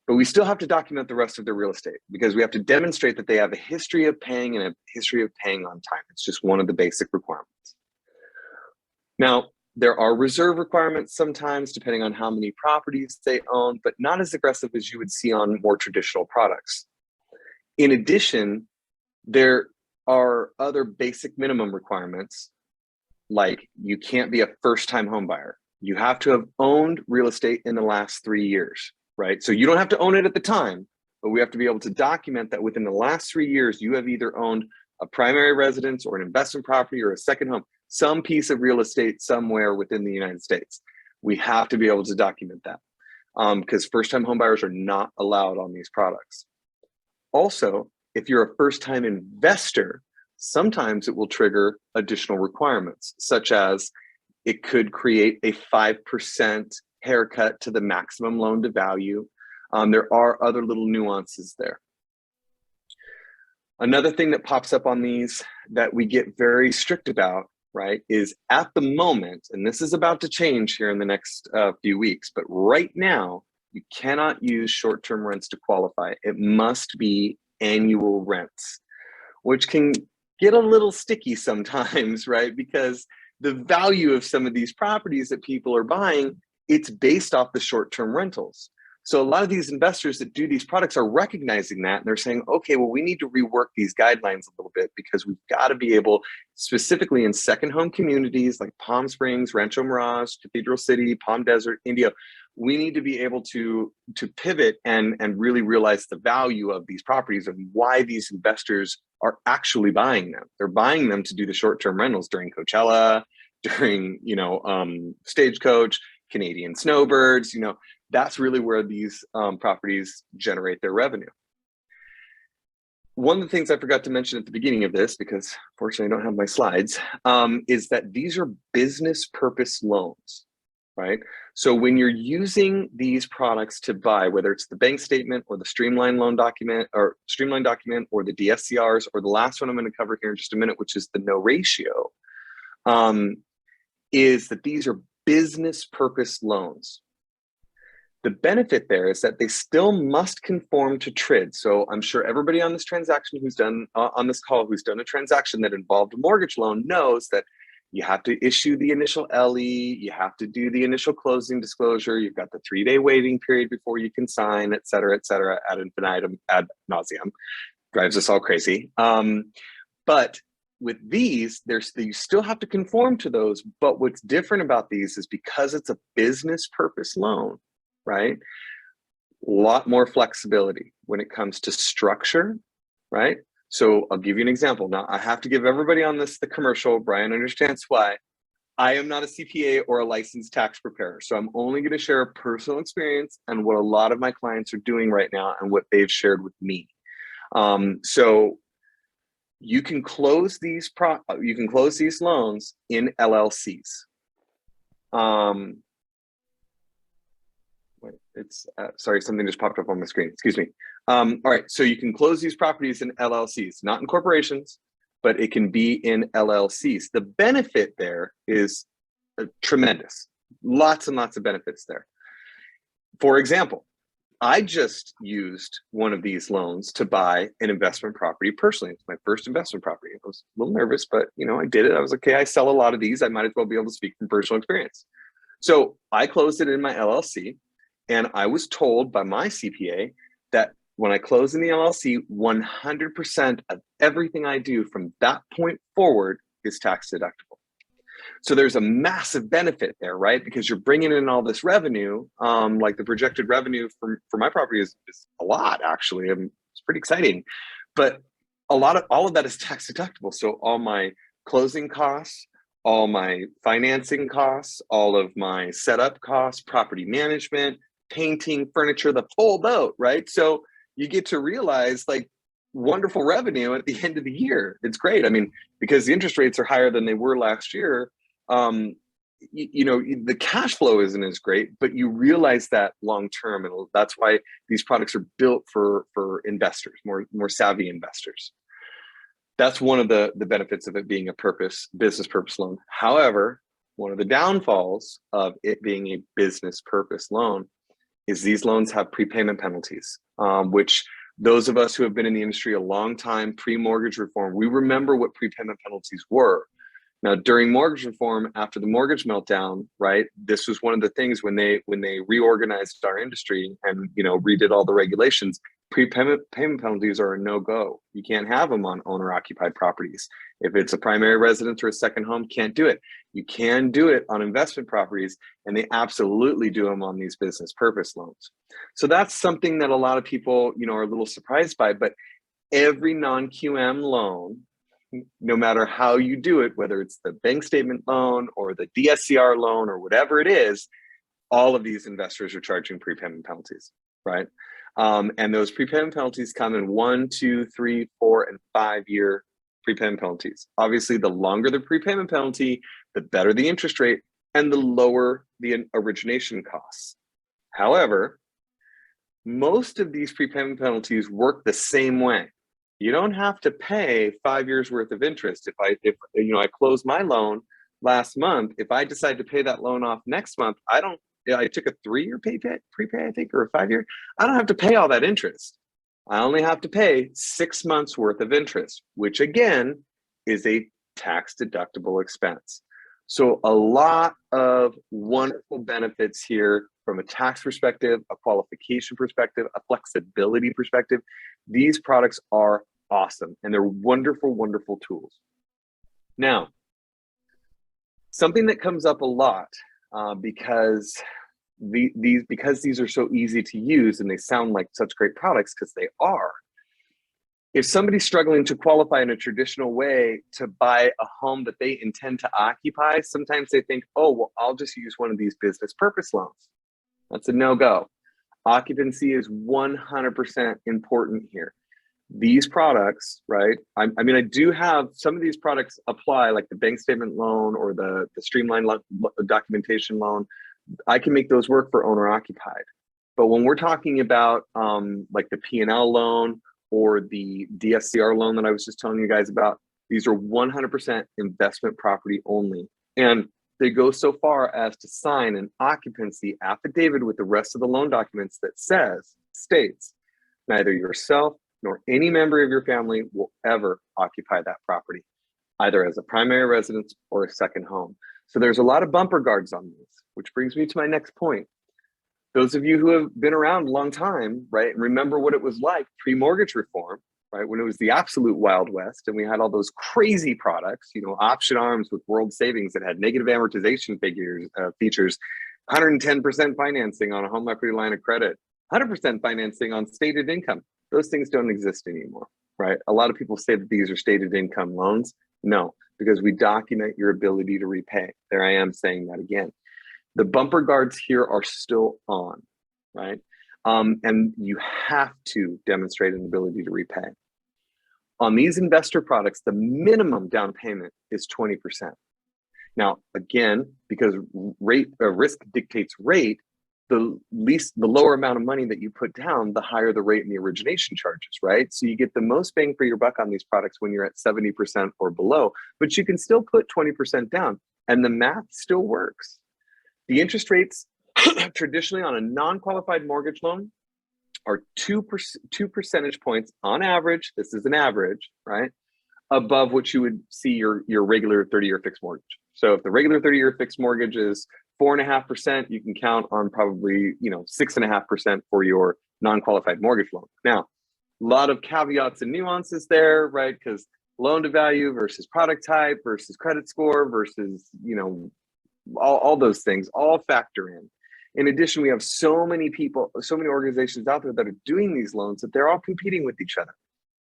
But we still have to document the rest of their real estate because we have to demonstrate that they have a history of paying and a history of paying on time. It's just one of the basic requirements. Now, there are reserve requirements sometimes depending on how many properties they own, but not as aggressive as you would see on more traditional products. In addition, there are other basic minimum requirements, like you can't be a first-time home buyer. You have to have owned real estate in the last 3 years, right? So you don't have to own it at the time, but we have to be able to document that within the last 3 years, you have either owned a primary residence or an investment property or a second home, some piece of real estate somewhere within the United States. We have to be able to document that because first-time home buyers are not allowed on these products. Also, if you're a first-time investor, sometimes it will trigger additional requirements, such as it could create a 5% haircut to the maximum loan to value. There are other little nuances there. Another thing that pops up on these that we get very strict about, right, is at the moment, and this is about to change here in the next few weeks, but right now, you cannot use short-term rents to qualify. It must be annual rents, which can get a little sticky sometimes, right? Because the value of some of these properties that people are buying, it's based off the short-term rentals. So a lot of these investors that do these products are recognizing that, and they're saying, okay, well, we need to rework these guidelines a little bit because we've got to be able, specifically in second home communities like Palm Springs, Rancho Mirage, Cathedral City, Palm Desert, India, we need to be able to pivot and really realize the value of these properties and why these investors are actually buying them. They're buying them to do the short-term rentals during Coachella, during, Stagecoach, Canadian Snowbirds, that's really where these properties generate their revenue. One of the things I forgot to mention at the beginning of this, because fortunately I don't have my slides, is that these are business purpose loans, right? So when you're using these products to buy, whether it's the bank statement or the streamlined loan document or the DSCRs, or the last one I'm going to cover here in just a minute, which is the no ratio, is that these are business purpose loans. The benefit there is that they still must conform to TRID. So I'm sure everybody on this transaction who's done on this call who's done a transaction that involved a mortgage loan knows that you have to issue the initial LE, you have to do the initial closing disclosure, you've got the 3-day waiting period before you can sign, et cetera, ad infinitum, ad nauseum. Drives us all crazy. But with these, you still have to conform to those. But what's different about these is because it's a business purpose loan, right? A lot more flexibility when it comes to structure, right? So I'll give you an example. Now I have to give everybody on this the commercial. Brian understands why. I am not a CPA or a licensed tax preparer. So I'm only going to share a personal experience and what a lot of my clients are doing right now and what they've shared with me. So you can close these loans in LLCs. Sorry, something just popped up on my screen. Excuse me. All right, so you can close these properties in LLCs, not in corporations, but it can be in LLCs. The benefit there is tremendous. Lots and lots of benefits there. For example, I just used one of these loans to buy an investment property personally. It's my first investment property. I was a little nervous, but I did it. I was like, okay, I sell a lot of these. I might as well be able to speak from personal experience. So I closed it in my LLC, and I was told by my CPA that when I close in the LLC, 100% of everything I do from that point forward is tax deductible. So there's a massive benefit there, right? Because you're bringing in all this revenue, like the projected revenue for my property is a lot, actually. It's pretty exciting, but all of that is tax deductible. So all my closing costs, all my financing costs, all of my setup costs, property management, painting, furniture, the whole boat, right? So you get to realize like wonderful revenue at the end of the year. It's great. I mean, because the interest rates are higher than they were last year, the cash flow isn't as great, but you realize that long term, and that's why these products are built for investors, more savvy investors. That's one of the benefits of it being a business purpose loan. However, one of the downfalls of it being a business purpose loan is these loans have prepayment penalties, which those of us who have been in the industry a long time, pre-mortgage reform, we remember what prepayment penalties were. Now, during mortgage reform, after the mortgage meltdown, right, this was one of the things when they reorganized our industry and redid all the regulations. Payment penalties are a no-go. You can't have them on owner-occupied properties. If it's a primary residence or a second home, can't do it. You can do it on investment properties, and they absolutely do them on these business purpose loans. So that's something that a lot of people, are a little surprised by. But every non-QM loan, no matter how you do it, whether it's the bank statement loan or the DSCR loan or whatever it is, all of these investors are charging prepayment penalties, right? And those prepayment penalties come in 1, 2, 3, 4, and 5-year prepayment penalties. Obviously, the longer the prepayment penalty, the better the interest rate and the lower the origination costs. However, most of these prepayment penalties work the same way. You don't have to pay 5 years worth of interest. If I closed my loan last month, if I decide to pay that loan off next month, I took a 3-year prepay, I think, or a 5-year. I don't have to pay all that interest. I only have to pay 6 months worth of interest, which again is a tax deductible expense. So a lot of wonderful benefits here from a tax perspective, a qualification perspective, a flexibility perspective. These products are awesome, and they're wonderful, wonderful tools. Now, something that comes up a lot because these are so easy to use and they sound like such great products, because they are. If somebody's struggling to qualify in a traditional way to buy a home that they intend to occupy, sometimes they think, oh, well, I'll just use one of these business purpose loans. That's a no-go. Occupancy is 100% important here. These products, right? I mean, I do have some of these products apply, like the bank statement loan or the streamlined documentation loan. I can make those work for owner occupied. But when we're talking about like the P&L loan or the DSCR loan that I was just telling you guys about, these are 100% investment property only. And they go so far as to sign an occupancy affidavit with the rest of the loan documents that states, neither yourself nor any member of your family will ever occupy that property, either as a primary residence or a second home. So there's a lot of bumper guards on these, which brings me to my next point. Those of you who have been around a long time, right, remember what it was like pre-mortgage reform, right, when it was the absolute Wild West and we had all those crazy products, you know, option arms with world savings that had negative amortization features, 110% financing on a home equity line of credit, 100% financing on stated income. Those things don't exist anymore, right? A lot of people say that these are stated income loans. No, because we document your ability to repay. There I am saying that again. The bumper guards here are still on, right? And you have to demonstrate an ability to repay. On these investor products, the minimum down payment is 20%. Now, again, because risk dictates rate, the lower amount of money that you put down, the higher the rate and the origination charges, right? So you get the most bang for your buck on these products when you're at 70% or below, but you can still put 20% down and the math still works. The interest rates traditionally on a non-qualified mortgage loan are 2 percentage points on average, this is an average, right, above what you would see your regular 30-year fixed mortgage. So if the regular 30-year fixed mortgage is 4.5%, you can count on probably 6.5% for your non-qualified mortgage loan. Now, a lot of caveats and nuances there, right? Because loan to value versus product type versus credit score versus all those things all factor in. In addition, we have so many people, so many organizations out there that are doing these loans that they're all competing with each other,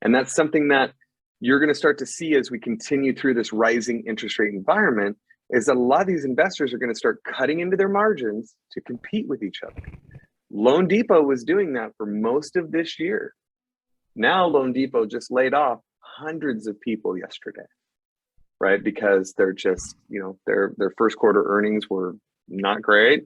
and that's something that you're going to start to see as we continue through this rising interest rate environment, is that a lot of these investors are going to start cutting into their margins to compete with each other. Loan Depot was doing that for most of this year. Now Loan Depot just laid off hundreds of people yesterday, right? Because they're just, their first quarter earnings were not great.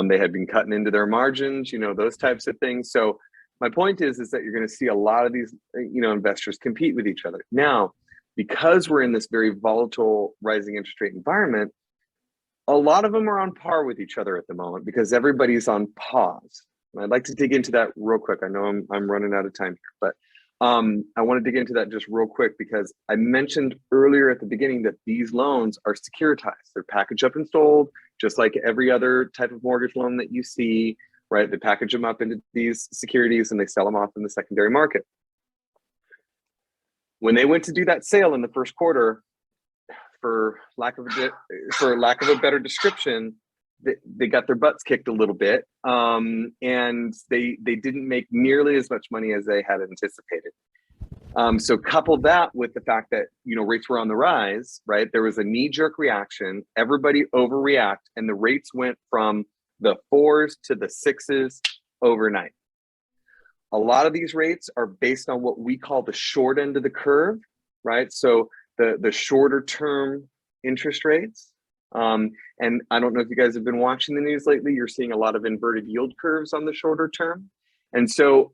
They had been cutting into their margins, those types of things. So my point is that you're going to see a lot of these, investors compete with each other. Now, because we're in this very volatile rising interest rate environment, a lot of them are on par with each other at the moment because everybody's on pause. And I'd like to dig into that real quick. I know I'm running out of time here, but I want to dig into that just real quick because I mentioned earlier at the beginning that these loans are securitized. They're packaged up and sold, just like every other type of mortgage loan that you see, right? They package them up into these securities and they sell them off in the secondary market. When they went to do that sale in the first quarter, for lack of a better description, they got their butts kicked a little bit, and they didn't make nearly as much money as they had anticipated. So couple that with the fact that rates were on the rise, right? There was a knee-jerk reaction, everybody overreact, and the rates went from the 4s to the 6s overnight. A lot of these rates are based on what we call the short end of the curve, right? So the shorter term interest rates. And I don't know if you guys have been watching the news lately, you're seeing a lot of inverted yield curves on the shorter term. And so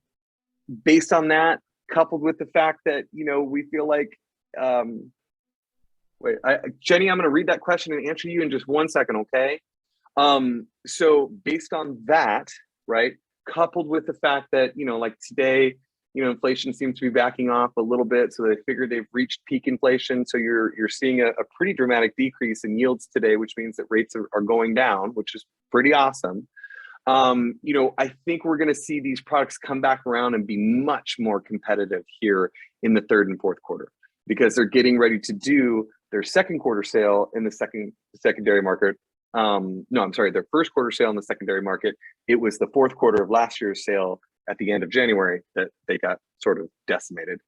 based on that, coupled with the fact that, we feel like, Jenny, I'm going to read that question and answer you in just 1 second, okay? So based on that, right, coupled with the fact that, like today, inflation seems to be backing off a little bit. So they figure they've reached peak inflation. So you're seeing a pretty dramatic decrease in yields today, which means that rates are going down, which is pretty awesome. I think we're going to see these products come back around and be much more competitive here in the third and fourth quarter because they're getting ready to do their second quarter sale in the secondary market. Their first quarter sale in the secondary market. It was the fourth quarter of last year's sale at the end of January that they got sort of decimated.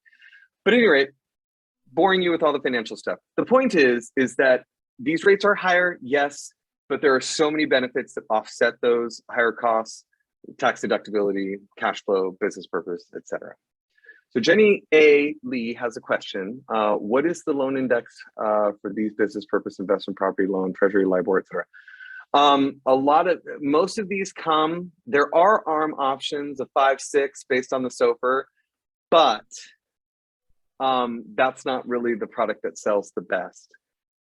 But at any rate, boring you with all the financial stuff. The point is that these rates are higher, yes, but there are so many benefits that offset those higher costs, tax deductibility, cash flow, business purpose, etc. So Jenny A. Lee has a question. What is the loan index for these business purpose investment property loan, treasury, LIBOR, etc.? Most of these there are ARM options of 5-6 based on the SOFR, but that's not really the product that sells the best.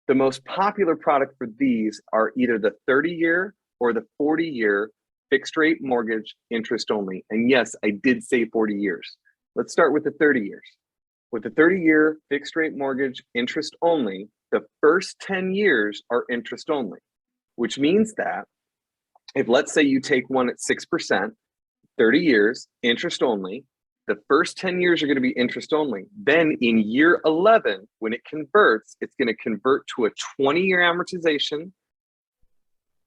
The most popular product for these are either the 30-year or the 40-year fixed rate mortgage interest only. And yes, I did say 40 years. Let's start with the 30 years. With the 30-year fixed rate mortgage interest only, the first 10 years are interest only, which means that if, let's say, you take one at 6%, 30 years, interest only, the first 10 years are going to be interest only. Then in year 11, when it converts, it's going to convert to a 20-year amortization,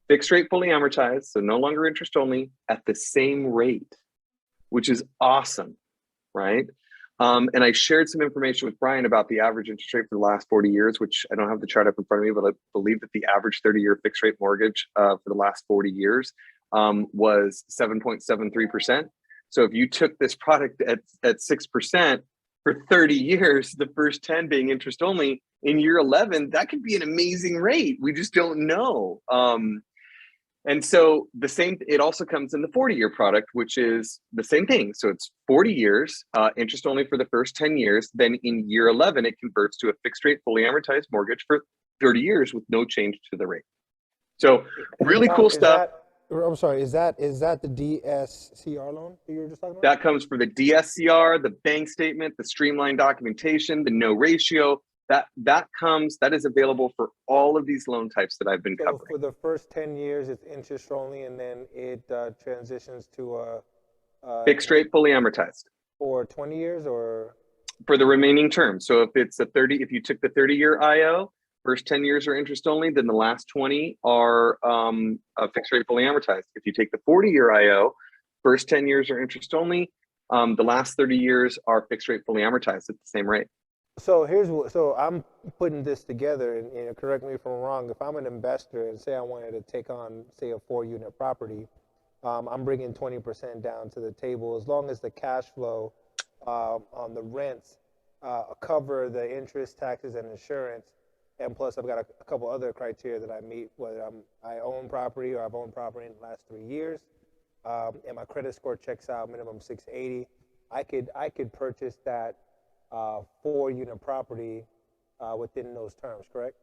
fixed rate fully amortized, so no longer interest only, at the same rate, which is awesome, right? And I shared some information with Brian about the average interest rate for the last 40 years, which I don't have the chart up in front of me, but I believe that the average 30-year fixed rate mortgage for the last 40 years was 7.73%. So if you took this product at 6% for 30 years, the first 10 being interest only, in year 11, that could be an amazing rate. We just don't know. And so the same, it also comes in the 40-year product, which is the same thing. So it's 40 years, interest only for the first 10 years. Then in year 11, it converts to a fixed rate, fully amortized mortgage for 30 years with no change to the rate. So really cool stuff. I'm sorry, is that the DSCR loan that you were just talking about? That comes for the DSCR, the bank statement, the streamlined documentation, the no ratio. That is available for all of these loan types that I've been covering. For the first 10 years, it's interest only, and then it transitions to a fixed rate, fully amortized. For 20 years, or for the remaining term. So if it's if you took the 30-year IO, first 10 years are interest only, then the last 20 are a fixed rate, fully amortized. If you take the 40-year IO, first 10 years are interest only, the last 30 years are fixed rate, fully amortized at the same rate. So I'm putting this together, and correct me if I'm wrong. If I'm an investor and say I wanted to take on, say, a 4-unit property, I'm bringing 20% down to the table as long as the cash flow on the rents cover the interest, taxes, and insurance. And plus, I've got a couple other criteria that I meet, whether I own property or I've owned property in the last 3 years, and my credit score checks out, minimum 680. I could purchase that 4-unit property within those terms, correct?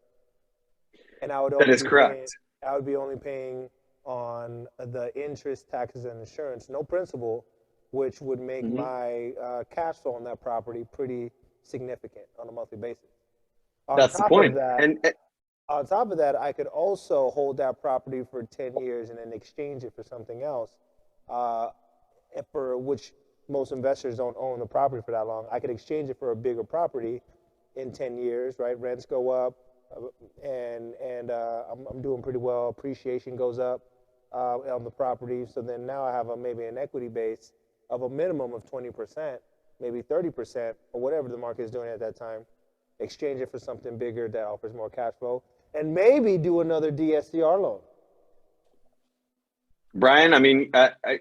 And I would only that is correct. I would be only paying on the interest, taxes, and insurance, no principal, which would make my cash flow on that property pretty significant on a monthly basis. That's the point. On top of that, I could also hold that property for 10 years and then exchange it for something else, for which most investors don't own the property for that long. I could exchange it for a bigger property in 10 years, right? Rents go up, and I'm doing pretty well. Appreciation goes up on the property. So then now I have maybe an equity base of a minimum of 20%, maybe 30%, or whatever the market is doing at that time. Exchange it for something bigger that offers more cash flow, and maybe do another DSCR loan. Brian, I mean,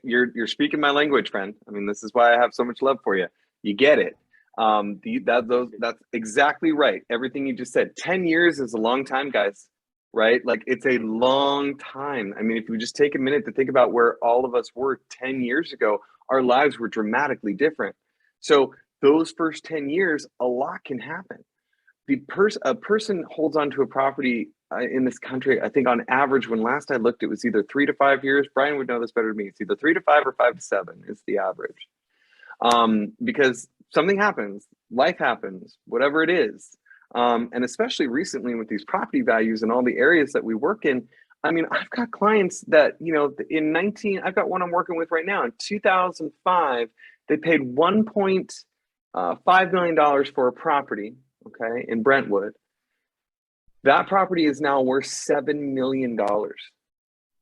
you're speaking my language, friend. I mean, this is why I have so much love for you. You get it. That's exactly right. Everything you just said. 10 years is a long time, guys, right? Like, it's a long time. I mean, if you just take a minute to think about where all of us were 10 years ago, our lives were dramatically different. So those first 10 years, a lot can happen. A person holds on to a property in this country, I think on average, when last I looked, it was either 3 to 5 years. Brian would know this better than me. It's either 3 to 5 or 5 to 7 is the average. Because something happens, life happens, whatever it is. And especially recently with these property values and all the areas that we work in, I mean, I've got clients that, I've got one I'm working with right now. In 2005, they paid $1.5 million for a property, okay, in Brentwood. That property is now worth $7 million.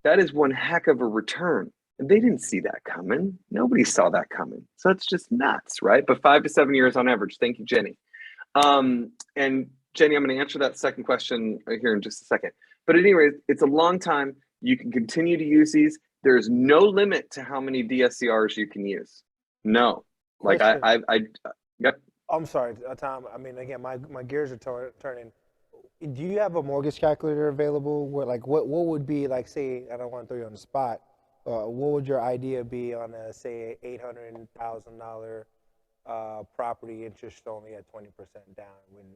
That is one heck of a return. And they didn't see that coming. Nobody saw that coming. So it's just nuts, right? But 5 to 7 years on average. Thank you, Jenny. And Jenny, I'm going to answer that second question here in just a second. But anyway, it's a long time. You can continue to use these. There's no limit to how many DSCRs you can use. No. Like yep. I'm sorry, Tom. I mean, again, my gears are turning. Do you have a mortgage calculator available? What would be, like, say, I don't want to throw you on the spot, what would your idea be on a, say, $800,000 property interest only at 20% down?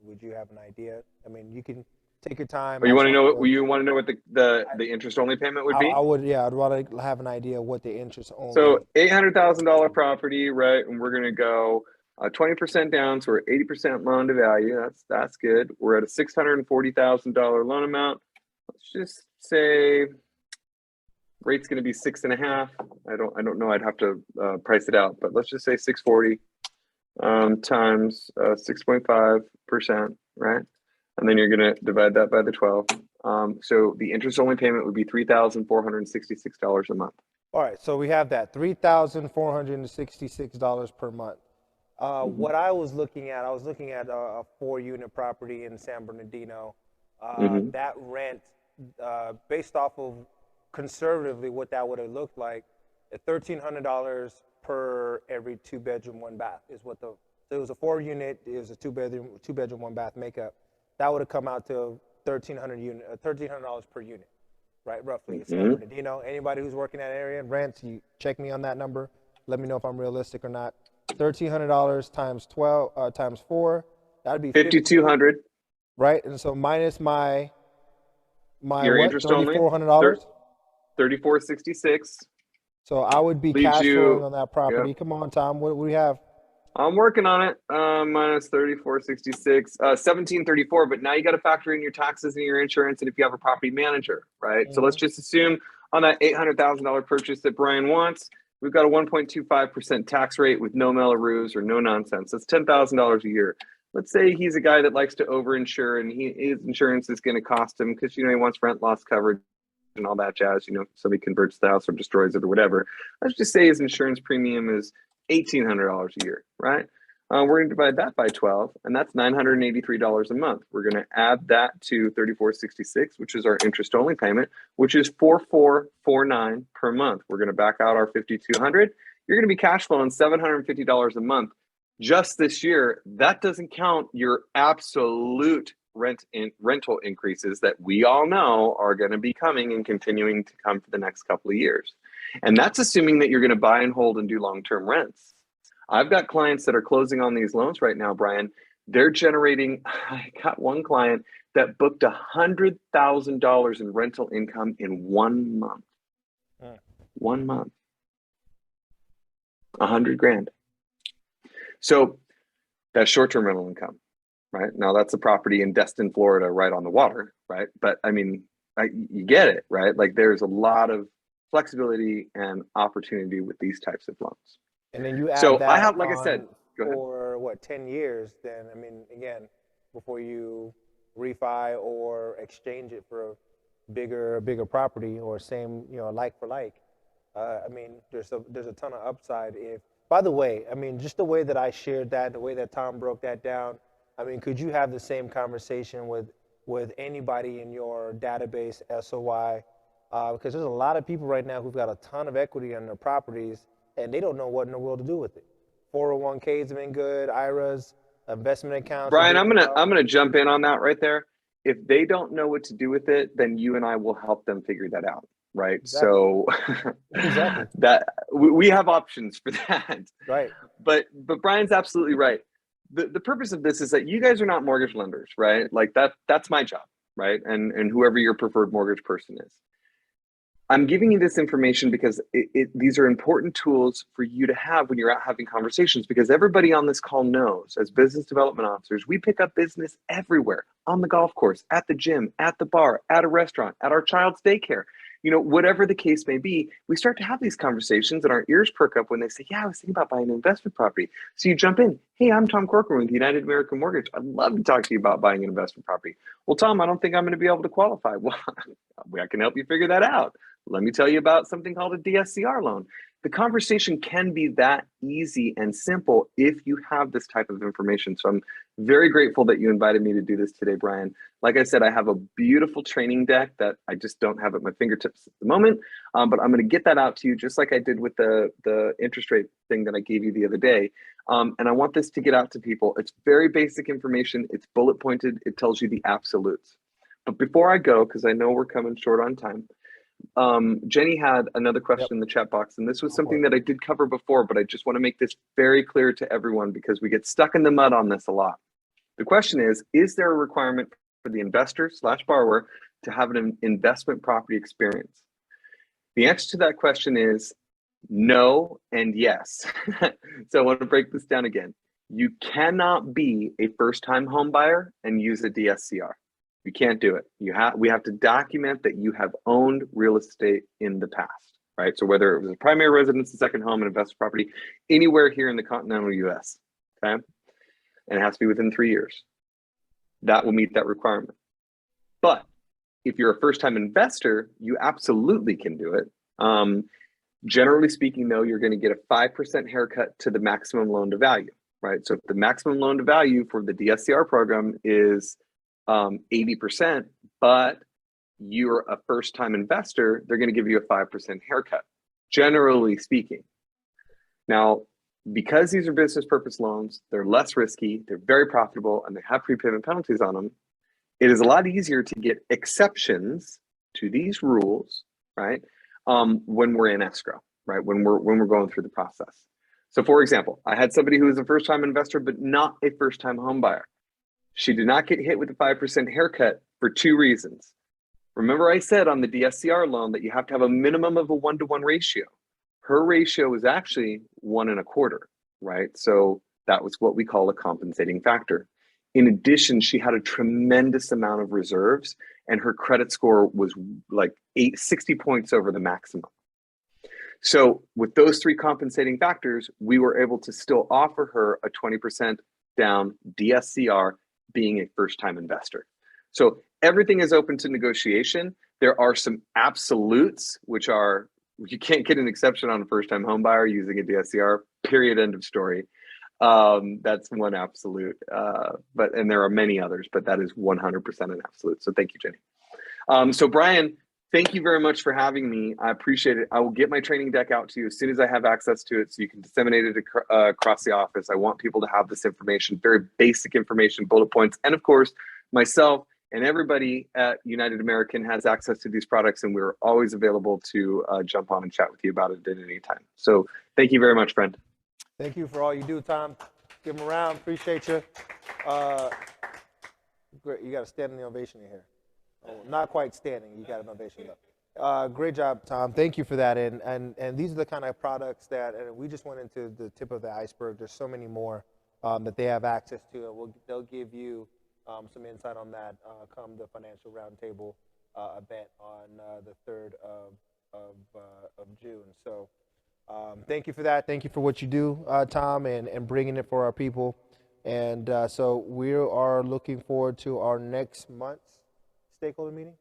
Would you have an idea? I mean, you can Take your time. Or I you just want to know want what you want to know what the interest only payment would be? I would, yeah, I'd want to have an idea of what the interest only. So $800,000 property, right? And we're gonna go 20% down, so we're 80% loan to value. That's good. We're at a $640,000 loan amount. Let's just say rate's gonna be 6.5. I don't know. I'd have to price it out, but let's just say 640 times 6.5%, right? And then you're gonna divide that by the 12. So the interest only payment would be $3,466 a month. All right, so we have that $3,466 per month. What I was looking at a 4-unit property in San Bernardino. That rent, based off of conservatively what that would have looked like, at $1,300 per every 2-bedroom, 1-bath is what so it was a 4-unit, it was a 2-bedroom, 1-bath makeup. That would have come out to $1,300 per unit, right? Roughly. San Bernardino. Anybody who's working that area and rents, you check me on that number. Let me know if I'm realistic or not. $1,300 times 12 times 4. That'd be $5,200. Right, and so minus my Your what? interest only $3,400. $3,466. So I would be Leaves cash you- flowing on that property. Yep. Come on, Tom. What do we have? I'm working on it. Minus 3,466, 1,734. But now you got to factor in your taxes and your insurance, and if you have a property manager, right? So let's just assume on that $800,000 purchase that Brian wants, we've got a 1.25% tax rate with no Melrose or no nonsense. That's $10,000 a year. Let's say he's a guy that likes to overinsure, and his insurance is going to cost him because he wants rent loss coverage and all that jazz. Somebody converts the house or destroys it or whatever. Let's just say his insurance premium is $1,800 a year, right? We're going to divide that by 12, and that's $983 a month. We're going to add that to 3,466, which is our interest only payment, which is 4,449 per month. We're going to back out our 5,200. You're going to be cash flowing $750 a month just this year. That doesn't count your absolute rental increases that we all know are going to be coming and continuing to come for the next couple of years. And that's assuming that you're going to buy and hold and do long-term rents. I've got clients that are closing on these loans right now, Brian. They're generating, I got one client that booked $100,000 in rental income in 1 month. 1 month. 100 grand. So that's short-term rental income, right? Now that's a property in Destin, Florida, right on the water, right? But I mean, you get it, right? Like there's a lot of flexibility and opportunity with these types of loans. And then you add So that I have, like I said, go ahead. for what, 10 years, then I mean, again, before you refi or exchange it for a bigger property or same, like for like. I mean, there's a ton of upside. By the way, I mean, just the way that I shared that, the way that Tom broke that down, I mean, could you have the same conversation with anybody in your database, SOI? Because there's a lot of people right now who've got a ton of equity on their properties, and they don't know what in the world to do with it. 401ks have been good, IRAs, investment accounts. Brian, I'm gonna jump in on that right there. If they don't know what to do with it, then you and I will help them figure that out, right? Exactly. So Exactly. that we have options for that. Right. But Brian's absolutely right. The purpose of this is that you guys are not mortgage lenders, right? Like that's my job, right? And whoever your preferred mortgage person is. I'm giving you this information because these are important tools for you to have when you're out having conversations, because everybody on this call knows, as business development officers, we pick up business everywhere, on the golf course, at the gym, at the bar, at a restaurant, at our child's daycare. Whatever the case may be, we start to have these conversations and our ears perk up when they say, yeah, I was thinking about buying an investment property. So you jump in. Hey, I'm Tom Corcoran with United American Mortgage. I'd love to talk to you about buying an investment property. Well, Tom, I don't think I'm going to be able to qualify. Well, I can help you figure that out. Let me tell you about something called a DSCR loan. The conversation can be that easy and simple if you have this type of information. So I'm very grateful that you invited me to do this today, Brian. Like I said, I have a beautiful training deck that I just don't have at my fingertips at the moment, but I'm going to get that out to you just like I did with the interest rate thing that I gave you the other day. And I want this to get out to people. It's very basic information. It's bullet pointed. It tells you the absolutes. But before I go, because I know we're coming short on time, Jenny had another question in the chat box, and this was something that I did cover before, but I just want to make this very clear to everyone because we get stuck in the mud on this a lot. The question is there a requirement for the investor / borrower to have an investment property experience? The answer to that question is no and yes. So I want to break this down again. You cannot be a first-time home buyer and use a DSCR. You can't do it. We have to document that you have owned real estate in the past, right? So whether it was a primary residence, a second home, an investment property, anywhere here in the continental US, okay? And it has to be within 3 years. That will meet that requirement. But if you're a first-time investor, you absolutely can do it. Generally speaking, though, you're going to get a 5% haircut to the maximum loan to value, right? So if the maximum loan to value for the DSCR program is 80%, but you're a first-time investor, they're going to give you a 5% haircut, generally speaking. Now, because these are business purpose loans, they're less risky, they're very profitable, and they have prepayment penalties on them. It is a lot easier to get exceptions to these rules, right? When we're in escrow, right? When we're going through the process. So for example, I had somebody who was a first-time investor, but not a first-time home buyer. She did not get hit with a 5% haircut for 2 reasons. Remember I said on the DSCR loan that you have to have a minimum of a 1-to-1 ratio. Her ratio was actually 1.25, right? So that was what we call a compensating factor. In addition, she had a tremendous amount of reserves and her credit score was like 60 points over the maximum. So with those 3 compensating factors, we were able to still offer her a 20% down DSCR being a first-time investor. So everything is open to negotiation. There are some absolutes, which are, you can't get an exception on a first-time home buyer using a DSCR, period, end of story. That's one absolute, and there are many others, but that is 100% an absolute. So thank you, Jenny. So Brian, thank you very much for having me. I appreciate it. I will get my training deck out to you as soon as I have access to it so you can disseminate it across the office. I want people to have this information, very basic information, bullet points. And of course, myself and everybody at United American has access to these products, and we're always available to jump on and chat with you about it at any time. So thank you very much, friend. Thank you for all you do, Tom. Give him a round. Appreciate you. Great. You got a standing ovation in here. Oh, not quite standing. You got an ovation though. Great job, Tom. Thank you for that. And these are the kind of products that, and we just went into the tip of the iceberg. There's so many more that they have access to, and they'll give you some insight on that come the financial roundtable event on the 3rd of June. So. Thank you for that. Thank you for what you do, Tom, and bringing it for our people. And so we are looking forward to our next month's stakeholder meeting.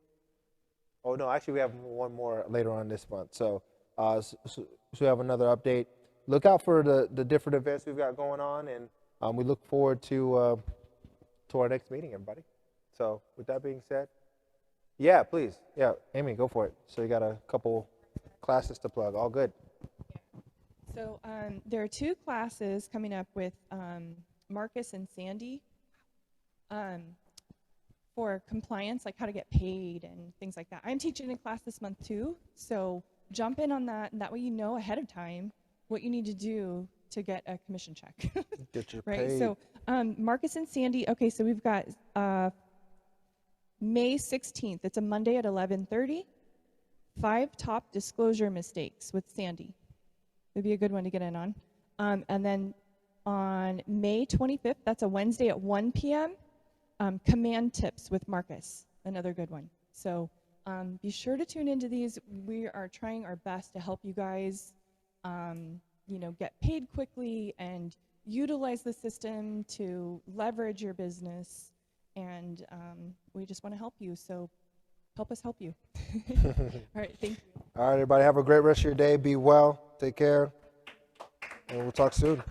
Oh, no, actually we have one more later on this month. So, so we have another update. Look out for the different events we've got going on, and we look forward to our next meeting, everybody. So with that being said, yeah, please. Yeah, Amy, go for it. So you got a couple classes to plug. All good. So there are 2 classes coming up with Marcus and Sandy for compliance, like how to get paid and things like that. I'm teaching a class this month too, so jump in on that, and that way you know ahead of time what you need to do to get a commission check. Get your right? paid. So Marcus and Sandy, okay, so we've got May 16th. It's a Monday at 11:30. 5 top disclosure mistakes with Sandy. Would be a good one to get in on. And then on May 25th, that's a Wednesday at 1 p.m., command tips with Marcus, another good one. So be sure to tune into these. We are trying our best to help you guys, get paid quickly and utilize the system to leverage your business. And we just want to help you. So help us help you. All right, thank you. All right, everybody, have a great rest of your day. Be well. Take care. And we'll talk soon.